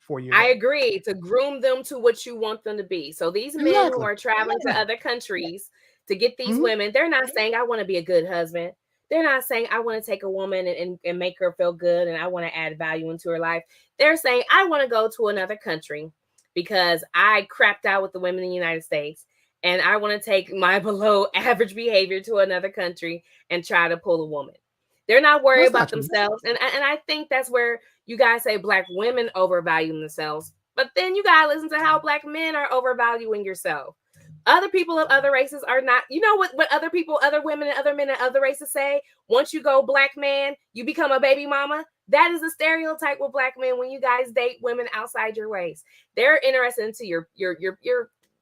4 years I old. agree, to groom them to what you want them to be. So these men who Exactly. are traveling to Yeah. other countries to get these Mhm. women, they're not saying I want to be a good husband. They're not saying I want to take a woman and make her feel good and I want to add value into her life. They're saying I want to go to another country because I crapped out with the women in the United States and I want to take my below average behavior to another country and try to pull a woman. They're not worried That's not about true. themselves. And I think that's where you guys say black women overvalue themselves. But then you gotta listen to how black men are overvaluing yourself. Other people of other races are not, what other people, other women, and other men and other races say? Once you go black man, you become a baby mama. That is a stereotype with black men when you guys date women outside your race. They're interested into your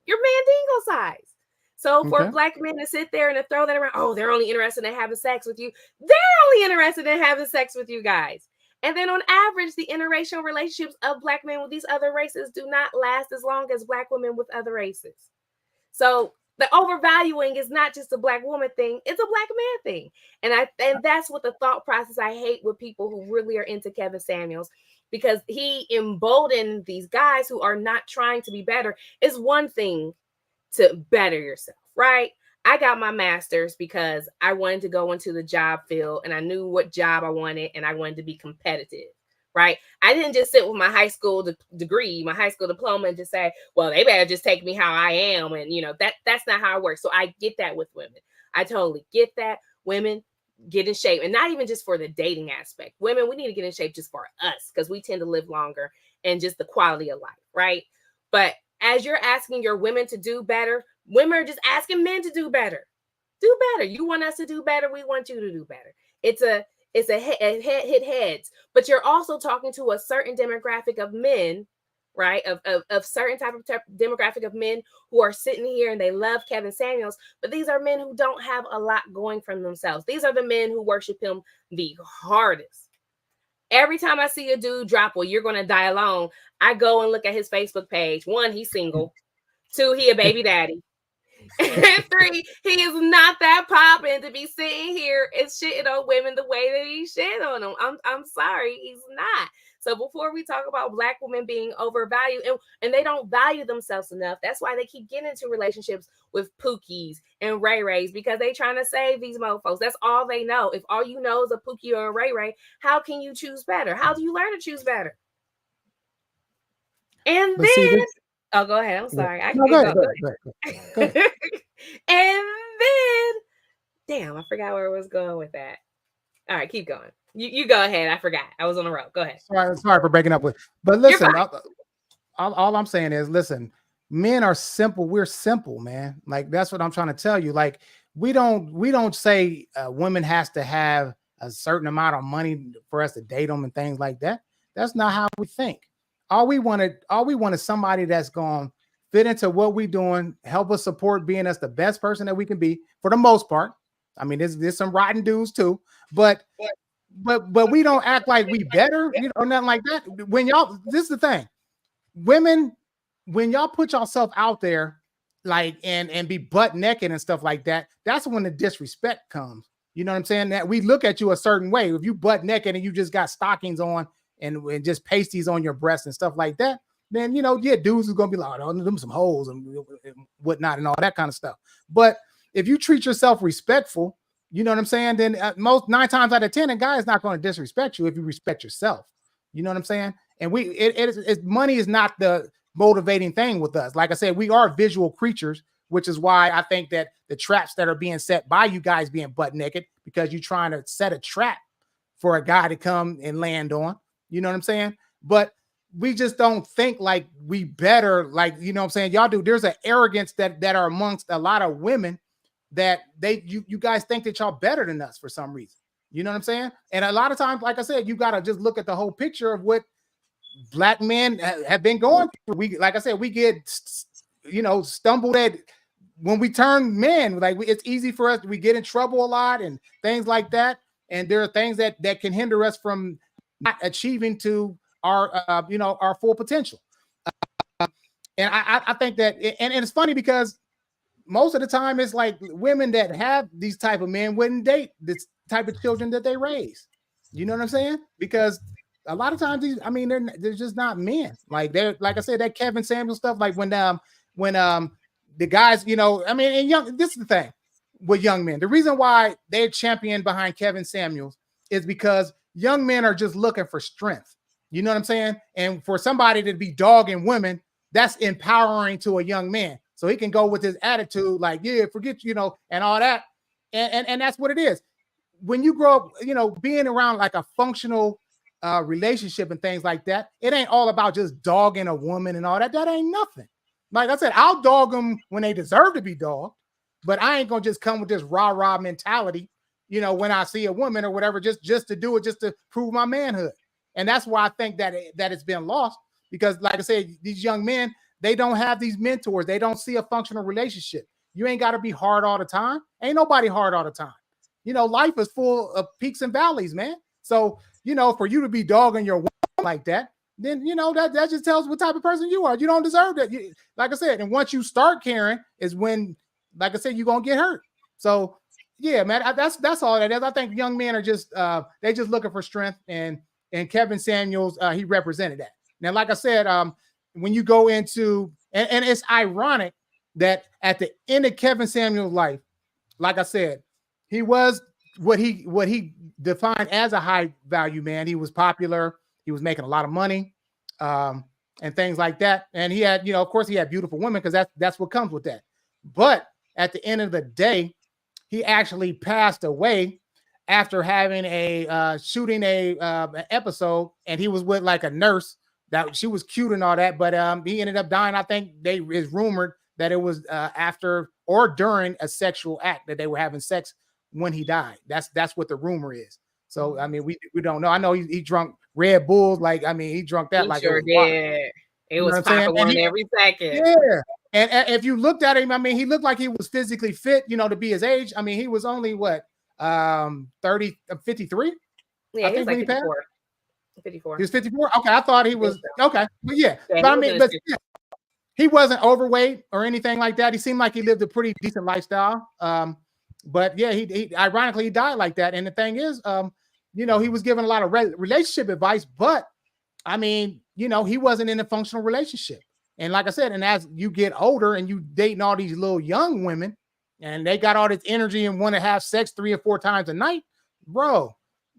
mandingo size. So for Okay. black men to sit there and to throw that around, oh, they're only interested in having sex with you. They're only interested in having sex with you guys. And then on average, the interracial relationships of black men with these other races do not last as long as black women with other races. So The overvaluing is not just a black woman thing, it's a black man thing. And that's what the thought process I hate with people who really are into Kevin Samuels, because he emboldened these guys who are not trying to be better. It's one thing to better yourself, right? I got my master's because I wanted to go into the job field and I knew what job I wanted and I wanted to be competitive, right? I didn't just sit with my high school degree, my high school diploma, and just say, well, they better just take me how I am. And, that's not how it works. So I get that with women. I totally get that. Women, get in shape. And not even just for the dating aspect. Women, we need to get in shape just for us because we tend to live longer and just the quality of life, right? But as you're asking your women to do better, women are just asking men to do better. Do better. You want us to do better. We want you to do better. It's a head hit heads, but you're also talking to a certain demographic of men, right? Of certain type of demographic of men who are sitting here and they love Kevin Samuels, but these are men who don't have a lot going for themselves. These are the men who worship him the hardest. Every time I see a dude drop, well, you're going to die alone, I go and look at his Facebook page. One, he's single. Two, he a baby daddy. And three, he is not that popping to be sitting here and shitting on women the way that he shit on them. I'm sorry, he's not. So before we talk about black women being overvalued and they don't value themselves enough, that's why they keep getting into relationships with Pookies and Ray Rays, because they trying to save these mofos. That's all they know. If all you know is a Pookie or a Ray Ray, how can you choose better? How do you learn to choose better? And But see, then, this, oh, go ahead. I'm sorry. I no, can go go. ahead, go ahead, go ahead. And then, damn, I forgot where I was going with that. All right, keep going. You go ahead. I forgot. I was on the road. Go ahead. Sorry for breaking up with. But You're listen, fine. all I'm saying is, listen, men are simple. We're simple, man. Like that's what I'm trying to tell you. Like we don't say women has to have a certain amount of money for us to date them and things like that. That's not how we think. All we want is somebody that's going to fit into what we're doing, help us support being us the best person that we can be for the most part. I mean, there's some rotten dudes too, but we don't act like we better, nothing like that. When y'all, this is the thing, women, when y'all put yourself out there, like and be butt naked and stuff like that, that's when the disrespect comes. You know what I'm saying? That we look at you a certain way. If you butt naked and you just got stockings on and just pasties on your breasts and stuff like that, then dudes are gonna be like, oh, them some holes and whatnot and all that kind of stuff. But if you treat yourself respectful, you know what I'm saying? Then most 9 times out of 10, a guy is not going to disrespect you if you respect yourself. You know what I'm saying? And money is not the motivating thing with us. Like I said, we are visual creatures, which is why I think that the traps that are being set by you guys being butt naked, because you're trying to set a trap for a guy to come and land on. You know what I'm saying? But we just don't think like we better, like, you know what I'm saying? Y'all do. There's an arrogance that are amongst a lot of women that you guys think that y'all better than us for some reason. You know what I'm saying? And a lot of times, like I said, you got to just look at the whole picture of what black men have been going through. Like I said, we get, stumbled at when we turn men. Like it's easy for us. We get in trouble a lot and things like that. And there are things that can hinder us from not achieving to our, our full potential. And I think that, and it's funny because most of the time it's like women that have these type of men wouldn't date this type of children that they raise. You know what I'm saying? Because a lot of times they're just not men. Like they're, like I said, that Kevin Samuel stuff, like when the guys, and this is the thing with young men. The reason why they're championed behind Kevin Samuels is because young men are just looking for strength. You know what I'm saying? And for somebody to be dogging women, that's empowering to a young man. So he can go with his attitude, like, yeah, forget, and all that. And that's what it is. When you grow up, being around like a functional relationship and things like that, it ain't all about just dogging a woman and all that. That ain't nothing. Like I said, I'll dog them when they deserve to be dogged, but I ain't going to just come with this rah-rah mentality, when I see a woman or whatever, just to do it, just to prove my manhood. And that's why I think that it's been lost, because like I said, these young men, they don't have these mentors. They don't see a functional relationship. You ain't got to be hard all the time. Ain't nobody hard all the time. Life is full of peaks and valleys, man. So, for you to be dogging your woman like that, then, that just tells what type of person you are. You don't deserve that. Like I said, and once you start caring is when like I said, you're gonna get hurt. So yeah, man, that's all that is. I think young men are just they just looking for strength, and Kevin Samuels, he represented that. Now, like I said, when you go into and it's ironic that at the end of Kevin Samuels' life, like I said, he was what he defined as a high value man. He was popular. He was making a lot of money, and things like that. And he had, of course, he had beautiful women because that's what comes with that. But at the end of the day, he actually passed away after having a shooting a an episode, and he was with like a nurse that she was cute and all that, but he ended up dying. I think they is rumored that it was after or during a sexual act that they were having sex when he died. That's what the rumor is. So I mean, we don't know. I know he drunk Red Bulls, like I mean, he drunk that He like it sure was water. did. It You know what was I'm saying? popping And one every second. yeah. And if you looked at him, I mean, he looked like he was physically fit, to be his age. I mean, he was only what 30, 53, Yeah, I he was think like when he passed. 54. He 54. was 54. Okay, I thought he was So. okay. But yeah, Yeah, but he I was in mean, his but 50s. yeah, he wasn't overweight or anything like that. He seemed like he lived a pretty decent lifestyle. But yeah, he ironically he died like that. And the thing is, he was given a lot of relationship advice, but I mean, he wasn't in a functional relationship. And like I said, and as you get older and you dating all these little young women and they got all this energy and want to have sex 3 or 4 times a night, bro,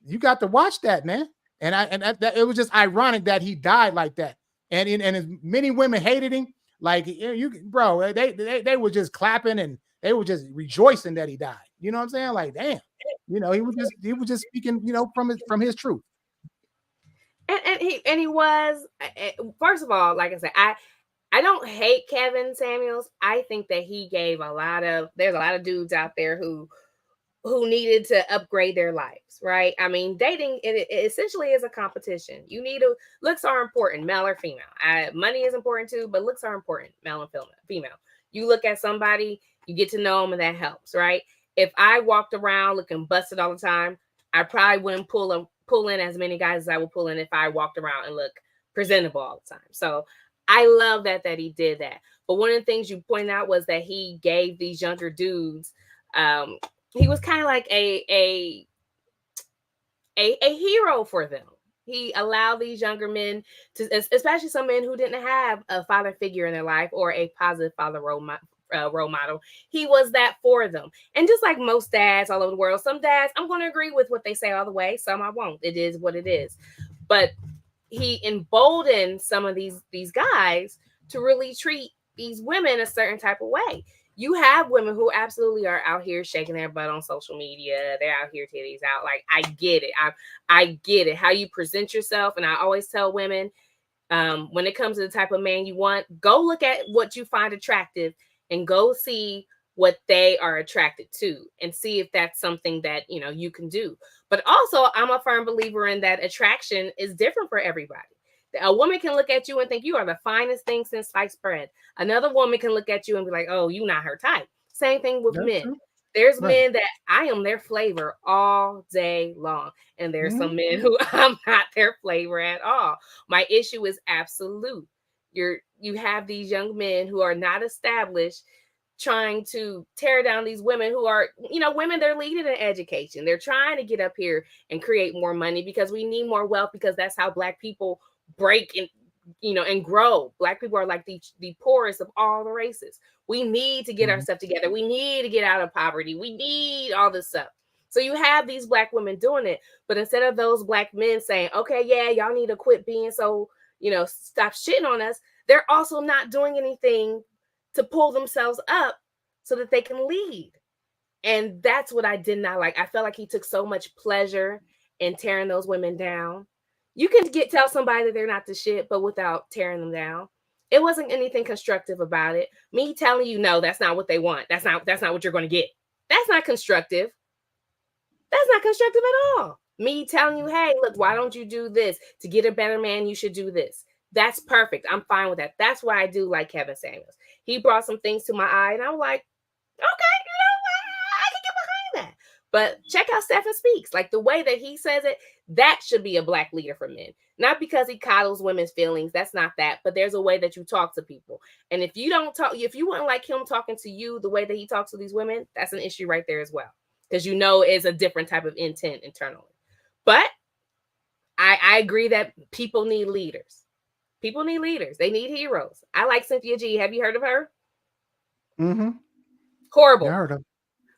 you got to watch that, man. And it was just ironic that he died like that. And as many women hated him, like bro, they were just clapping and they were just rejoicing that he died. You know what I'm saying? Like, damn, he was just speaking, from his truth. And he was, first of all, like I said, I don't hate Kevin Samuels. I think that he gave there's a lot of dudes out there who needed to upgrade their lives, right? I mean, dating it essentially is a competition. Looks are important, male or female. Money is important too, but looks are important, male and female. You look at somebody, you get to know them, and that helps, right? If I walked around looking busted all the time, I probably wouldn't pull in as many guys as I would pull in if I walked around and looked presentable all the time. So I love that he did that. But one of the things you pointed out was that he gave these younger dudes, he was kind of like a hero for them. He allowed these younger men to, especially some men who didn't have a father figure in their life or a positive father role model. He was that for them. And just like most dads all over the world, some dads, I'm going to agree with what they say all the way. Some I won't. It is what it is. But he emboldened some of these guys to really treat these women a certain type of way. You have women who absolutely are out here shaking their butt on social media. They're out here titties out. Like, I get it. I get it. How you present yourself. And I always tell women, when it comes to the type of man you want, go look at what you find attractive and go see what they are attracted to and see if that's something that, you can do. But also, I'm a firm believer in that attraction is different for everybody. A woman can look at you and think you are the finest thing since sliced bread. Another woman can look at you and be like, oh, you not her type. Same thing with That's men. true. There's Right. men that I am their flavor all day long. And there's some men Mhm. who I'm not their flavor at all. My issue is absolute. You have these young men who are not established trying to tear down these women who are, women, they're leading in education. They're trying to get up here and create more money because we need more wealth, because that's how Black people break and grow. Black people are like the poorest of all the races. We need to get Mhm. ourselves together. We need to get out of poverty. We need all this stuff. So you have these Black women doing it, but instead of those Black men saying, okay, yeah, y'all need to quit being so, stop shitting on us, they're also not doing anything to pull themselves up so that they can lead. And that's what I did not like. I felt like he took so much pleasure in tearing those women down. You can tell somebody that they're not the shit, but without tearing them down. It wasn't anything constructive about it. Me telling you, no, that's not what they want. That's not what you're going to get. That's not constructive. That's not constructive at all. Me telling you, hey, look, why don't you do this? To get a better man, you should do this. That's perfect. I'm fine with that. That's why I do like Kevin Samuels. He brought some things to my eye, and I'm like, okay, I can get behind that. But check out Stephen Speaks. Like, the way that he says it, that should be a Black leader for men. Not because he coddles women's feelings. That's not that. But there's a way that you talk to people. And if you don't talk, if you wouldn't like him talking to you the way that he talks to these women, that's an issue right there as well. Because you know it's a different type of intent internally. But I agree that people need leaders. People need leaders. They need heroes. I like Cynthia G. Have you heard of her? Mm-hmm. Yeah, I Horrible. heard of.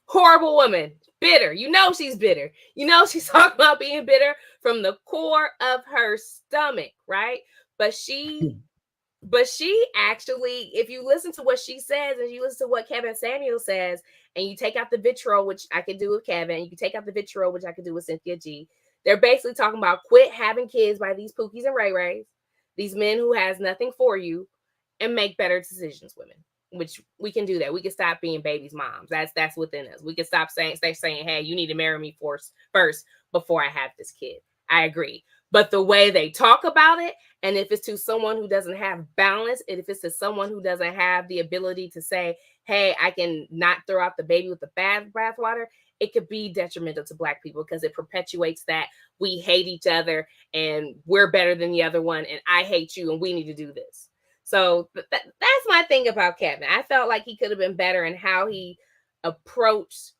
Horrible woman. Bitter. You know she's bitter. You know she's talking about being bitter from the core of her stomach, right? But she actually, if you listen to what she says and you listen to what Kevin Samuel says, and you take out the vitriol, which I could do with Kevin, you can take out the vitriol, which I could do with Cynthia G. They're basically talking about quit having kids by these Pookies and Ray Rays, these men who has nothing for you, and make better decisions, women. Which we can do that. We can stop being babies' moms. That's within us. We can stop saying, hey, you need to marry me first before I have this kid. I agree. But the way they talk about it, and if it's to someone who doesn't have balance, and if it's to someone who doesn't have the ability to say, hey, I can not throw out the baby with the bathwater, it could be detrimental to Black people because it perpetuates that we hate each other and we're better than the other one and I hate you and we need to do this. So that's my thing about Kevin. I felt like he could have been better in how he approached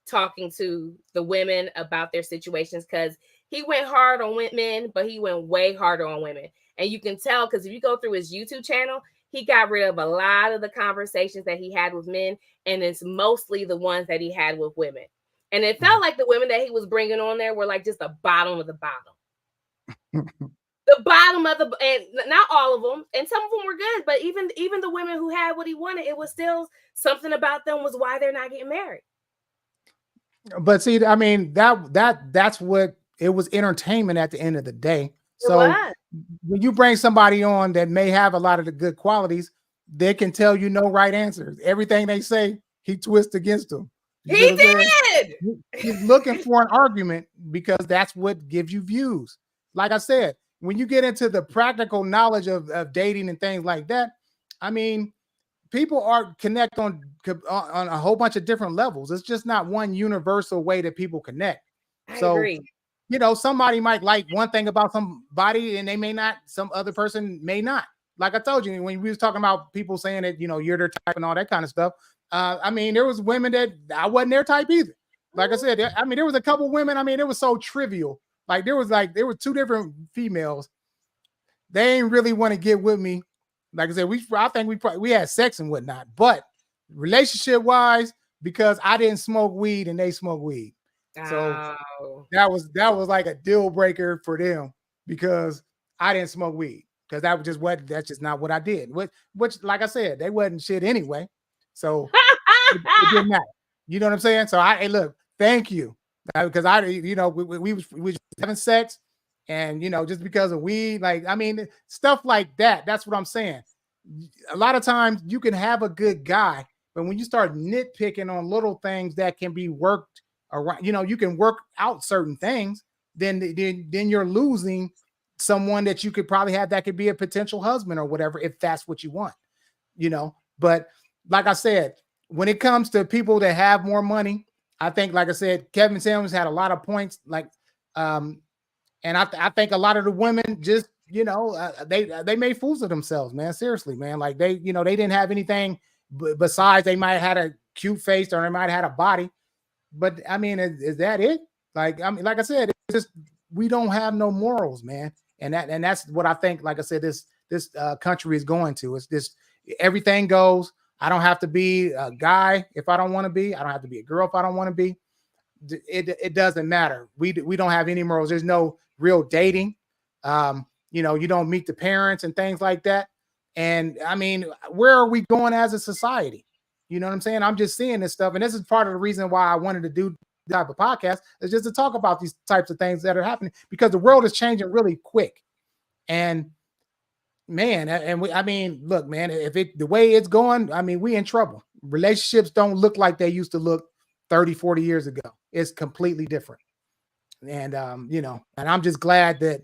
talking to the women about their situations, because he went hard on men, but he went way harder on women. And you can tell because if you go through his YouTube channel, he got rid of a lot of the conversations that he had with men, and it's mostly the ones that he had with women. And it felt like the women that he was bringing on there were like just the bottom of the bottom. The bottom of the, and not all of them, and some of them were good, but even the women who had what he wanted, it was still something about them was why they're not getting married. But see, I mean, that's what it was, entertainment at the end of the day. So when you bring somebody on that may have a lot of the good qualities, they can tell you no right answers. Everything they say, he twists against them. He did. He's looking for an argument because that's what gives you views. Like I said, when you get into the practical knowledge of dating and things like that, I mean, people are connect on a whole bunch of different levels. It's just not one universal way that people connect. I agree. You know, somebody might like one thing about somebody and they may not, some other person may not. Like I told you, when we was talking about people saying that, you know, you're their type and all that kind of stuff. I mean, there was women that I wasn't their type either. Like I said, I mean, there was a couple women. I mean, it was so trivial. Like there were two different females. They ain't really want to get with me. Like I said, I think we had sex and whatnot, but relationship wise, because I didn't smoke weed and they smoke weed. So that was like a deal breaker for them because I didn't smoke weed, because that's just not what I did. Which like I said, they wasn't shit anyway. So it didn't matter. You know what I'm saying? So hey, look, thank you. Because we was having sex, and you know, just because of weed, like, I mean, stuff like that. That's what I'm saying. A lot of times you can have a good guy, but when you start nitpicking on little things that can be worked around, you know, you can work out certain things, then you're losing someone that you could probably have that could be a potential husband or whatever, if that's what you want, you know. But like I said, when it comes to people that have more money, I think, like I said, Kevin Samuels had a lot of points, like, and I think a lot of the women just, you know, they made fools of themselves, man. Seriously, man. Like they didn't have anything besides they might have had a cute face or they might have had a body. But I mean, is that it? Like, I mean, like I said, it's just, we don't have no morals, man. And that's what I think, like I said, this country is going to. It's just everything goes. I don't have to be a guy if I don't want to be. I don't have to be a girl if I don't want to be. It doesn't matter. We don't have any morals. There's no real dating. You know, you don't meet the parents and things like that. And I mean, where are we going as a society? You know what I'm saying? I'm just seeing this stuff. And this is part of the reason why I wanted to do this type of podcast, is just to talk about these types of things that are happening, because the world is changing really quick. And man, I mean, look, man, if the way it's going, I mean, we in trouble. Relationships don't look like they used to look 30, 40 years ago. It's completely different. And, you know, and I'm just glad that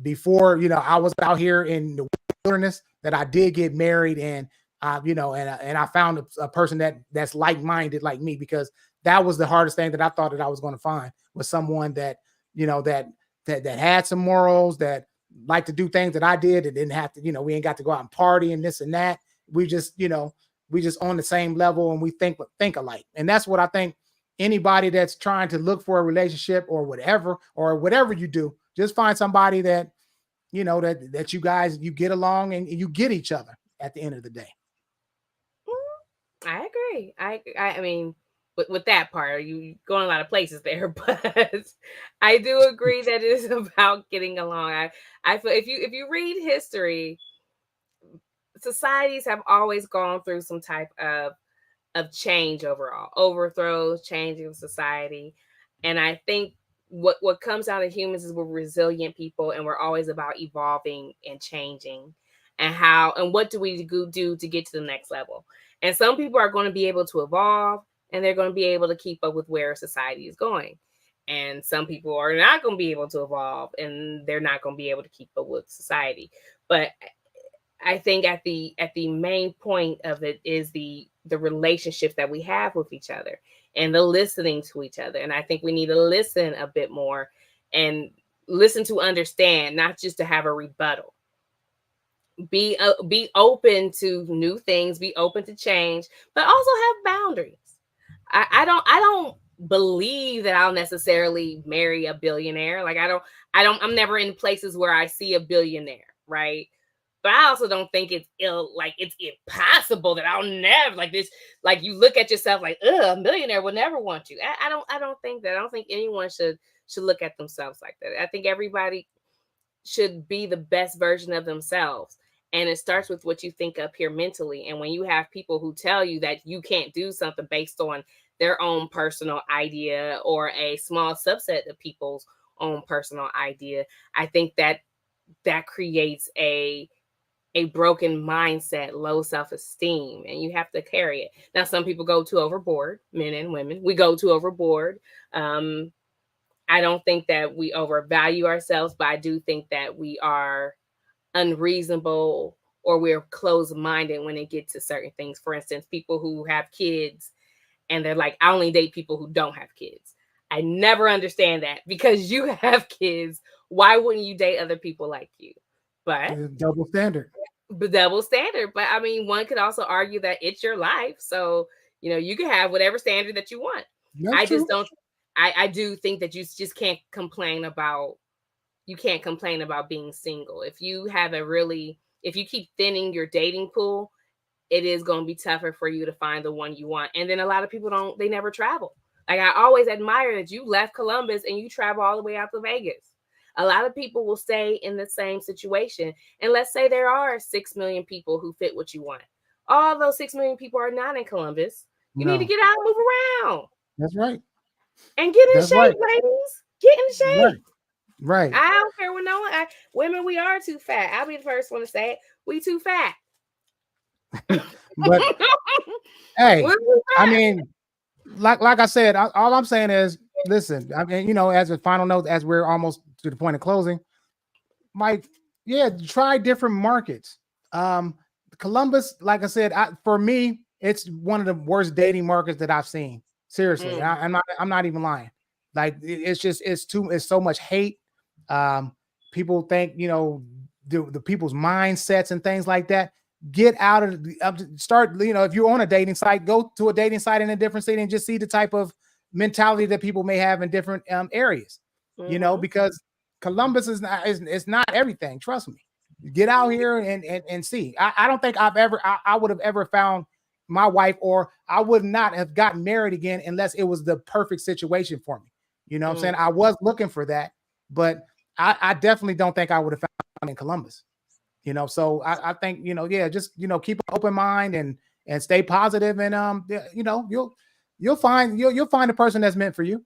before, you know, I was out here in the wilderness, that I did get married, and, you know, and I found a person that's like-minded like me, because that was the hardest thing that I thought that I was going to find, was someone that, you know, that had some morals, that like to do things that I did. It didn't have to, we ain't got to go out and party and this and that. We just, we just on the same level and we think alike. And that's what I think anybody that's trying to look for a relationship or whatever you do, just find somebody that, that you guys, you get along and you get each other at the end of the day. I agree. I mean, with that part, you going a lot of places there, but I do agree that it is about getting along. I feel if you read history, societies have always gone through some type of change overall, overthrows, changing of society, and I think what comes out of humans is we're resilient people, and we're always about evolving and changing, and what do we do to get to the next level. And some people are going to be able to evolve, and they're going to be able to keep up with where society is going. And some people are not going to be able to evolve, and they're not going to be able to keep up with society. But I think at the main point of it is the relationship that we have with each other and the listening to each other. And I think we need to listen a bit more and listen to understand, not just to have a rebuttal. Be open to new things, be open to change, but also have boundaries. I don't believe that I'll necessarily marry a billionaire. Like I'm never in places where I see a billionaire, right? But I also don't think it's it's impossible that I'll never like this. Like you look at yourself like, a millionaire will never want you. I don't think that. I don't think anyone should look at themselves like that. I think everybody should be the best version of themselves. And it starts with what you think up here mentally. And when you have people who tell you that you can't do something based on their own personal idea or a small subset of people's own personal idea, I think that creates a broken mindset, low self-esteem, and you have to carry it. Now, some people go too overboard, men and women. We go too overboard. I don't think that we overvalue ourselves, but I do think that we are unreasonable or we're closed-minded when it gets to certain things. For instance, people who have kids and they're like, I only date people who don't have kids. I never understand that, because you have kids. Why wouldn't you date other people like you? But double standard. But I mean, one could also argue that it's your life. So, you can have whatever standard that you want. That's true. I do think that you just can't complain about being single. If you keep thinning your dating pool, it is going to be tougher for you to find the one you want. And then a lot of people they never travel. Like, I always admire that you left Columbus and you travel all the way out to Vegas. A lot of people will stay in the same situation. And let's say there are 6 million people who fit what you want. All those 6 million people are not in Columbus. You need to get out and move around. That's right. And get in shape, ladies. Get in shape. Right. I don't care what no one. Women, we are too fat. I'll be the first one to say it. We too fat. But hey, I mean, like I said, all I'm saying is, listen. I mean, as a final note, as we're almost to the point of closing, try different markets. Columbus, like I said, for me, it's one of the worst dating markets that I've seen. Seriously, I'm not even lying. Like, it's so much hate. People think, the people's mindsets and things like that. Get out of start, if you're on a dating site, go to a dating site in a different city and just see the type of mentality that people may have in different areas, because Columbus is not everything. Trust me. Get out here and see. I don't think I would have ever found my wife, or I would not have gotten married again unless it was the perfect situation for me. You know what I'm saying? I was looking for that, but I definitely don't think I would have found in Columbus. So I think, just, keep an open mind and stay positive, and you'll find the person that's meant for you,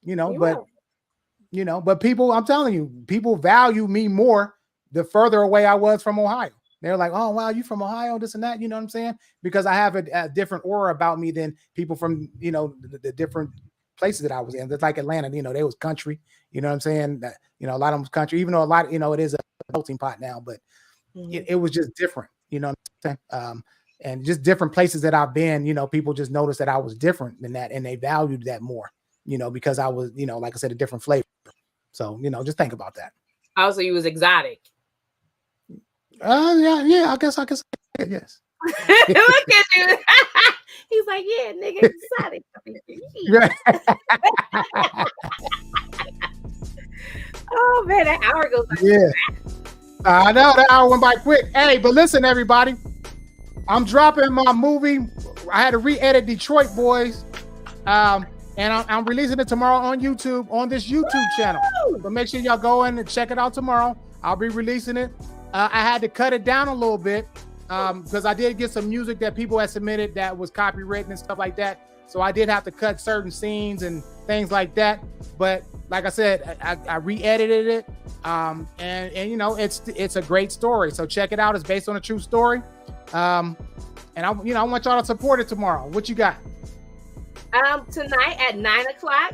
but people, I'm telling you, people value me more the further away I was from Ohio. They're like, oh, wow, you from Ohio, this and that, you know what I'm saying? Because I have a different aura about me than people from, the different places that I was in. That's like Atlanta, they was country, you know what I'm saying? That, a lot of them country, even though a lot, it is a melting pot now, but it was just different, you know what I'm saying? And just different places that I've been, people just noticed that I was different than that, and they valued that more, because I was, like I said, a different flavor. So, just think about that. Also, you was exotic. Yeah. I guess I can say it, yes. Look at you. He's like, yeah, nigga, Sonic. Right. Oh man, that hour goes by. Yeah. I know that hour went by quick. Hey, but listen, everybody. I'm dropping my movie. I had to re-edit Detroit Boys. And I'm releasing it tomorrow on YouTube, on this YouTube channel. So make sure y'all go in and check it out tomorrow. I'll be releasing it. I had to cut it down a little bit because I did get some music that people had submitted that was copywritten and stuff like that. So I did have to cut certain scenes and things like that. But like I said, I re-edited it. And you know, it's a great story. So check it out. It's based on a true story. And I want y'all to support it tomorrow. What you got? Tonight at 9:00,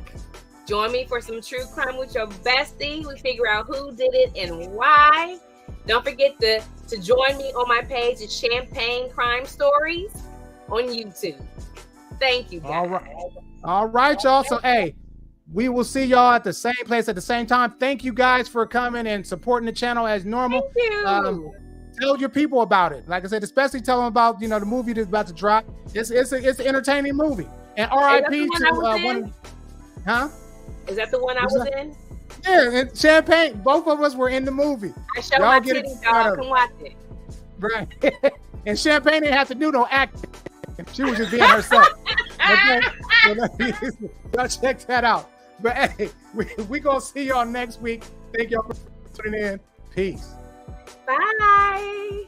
join me for some true crime with your bestie. We figure out who did it and why. Don't forget to join me on my page at Champagne Crime Stories on YouTube. Thank you, guys. All right, y'all. So, hey, we will see y'all at the same place at the same time. Thank you guys for coming and supporting the channel as normal. Thank you. Tell your people about it. Like I said, especially tell them about the movie that's about to drop. It's an entertaining movie. And R.I.P. to one. Huh? Is that the one I was in? Yeah, and Champagne. Both of us were in the movie. I showed my titties, y'all. Come watch it. Right. And Champagne didn't have to do no acting. She was just being herself. Okay. So y'all check that out. But hey, we gonna see y'all next week. Thank y'all for tuning in. Peace. Bye.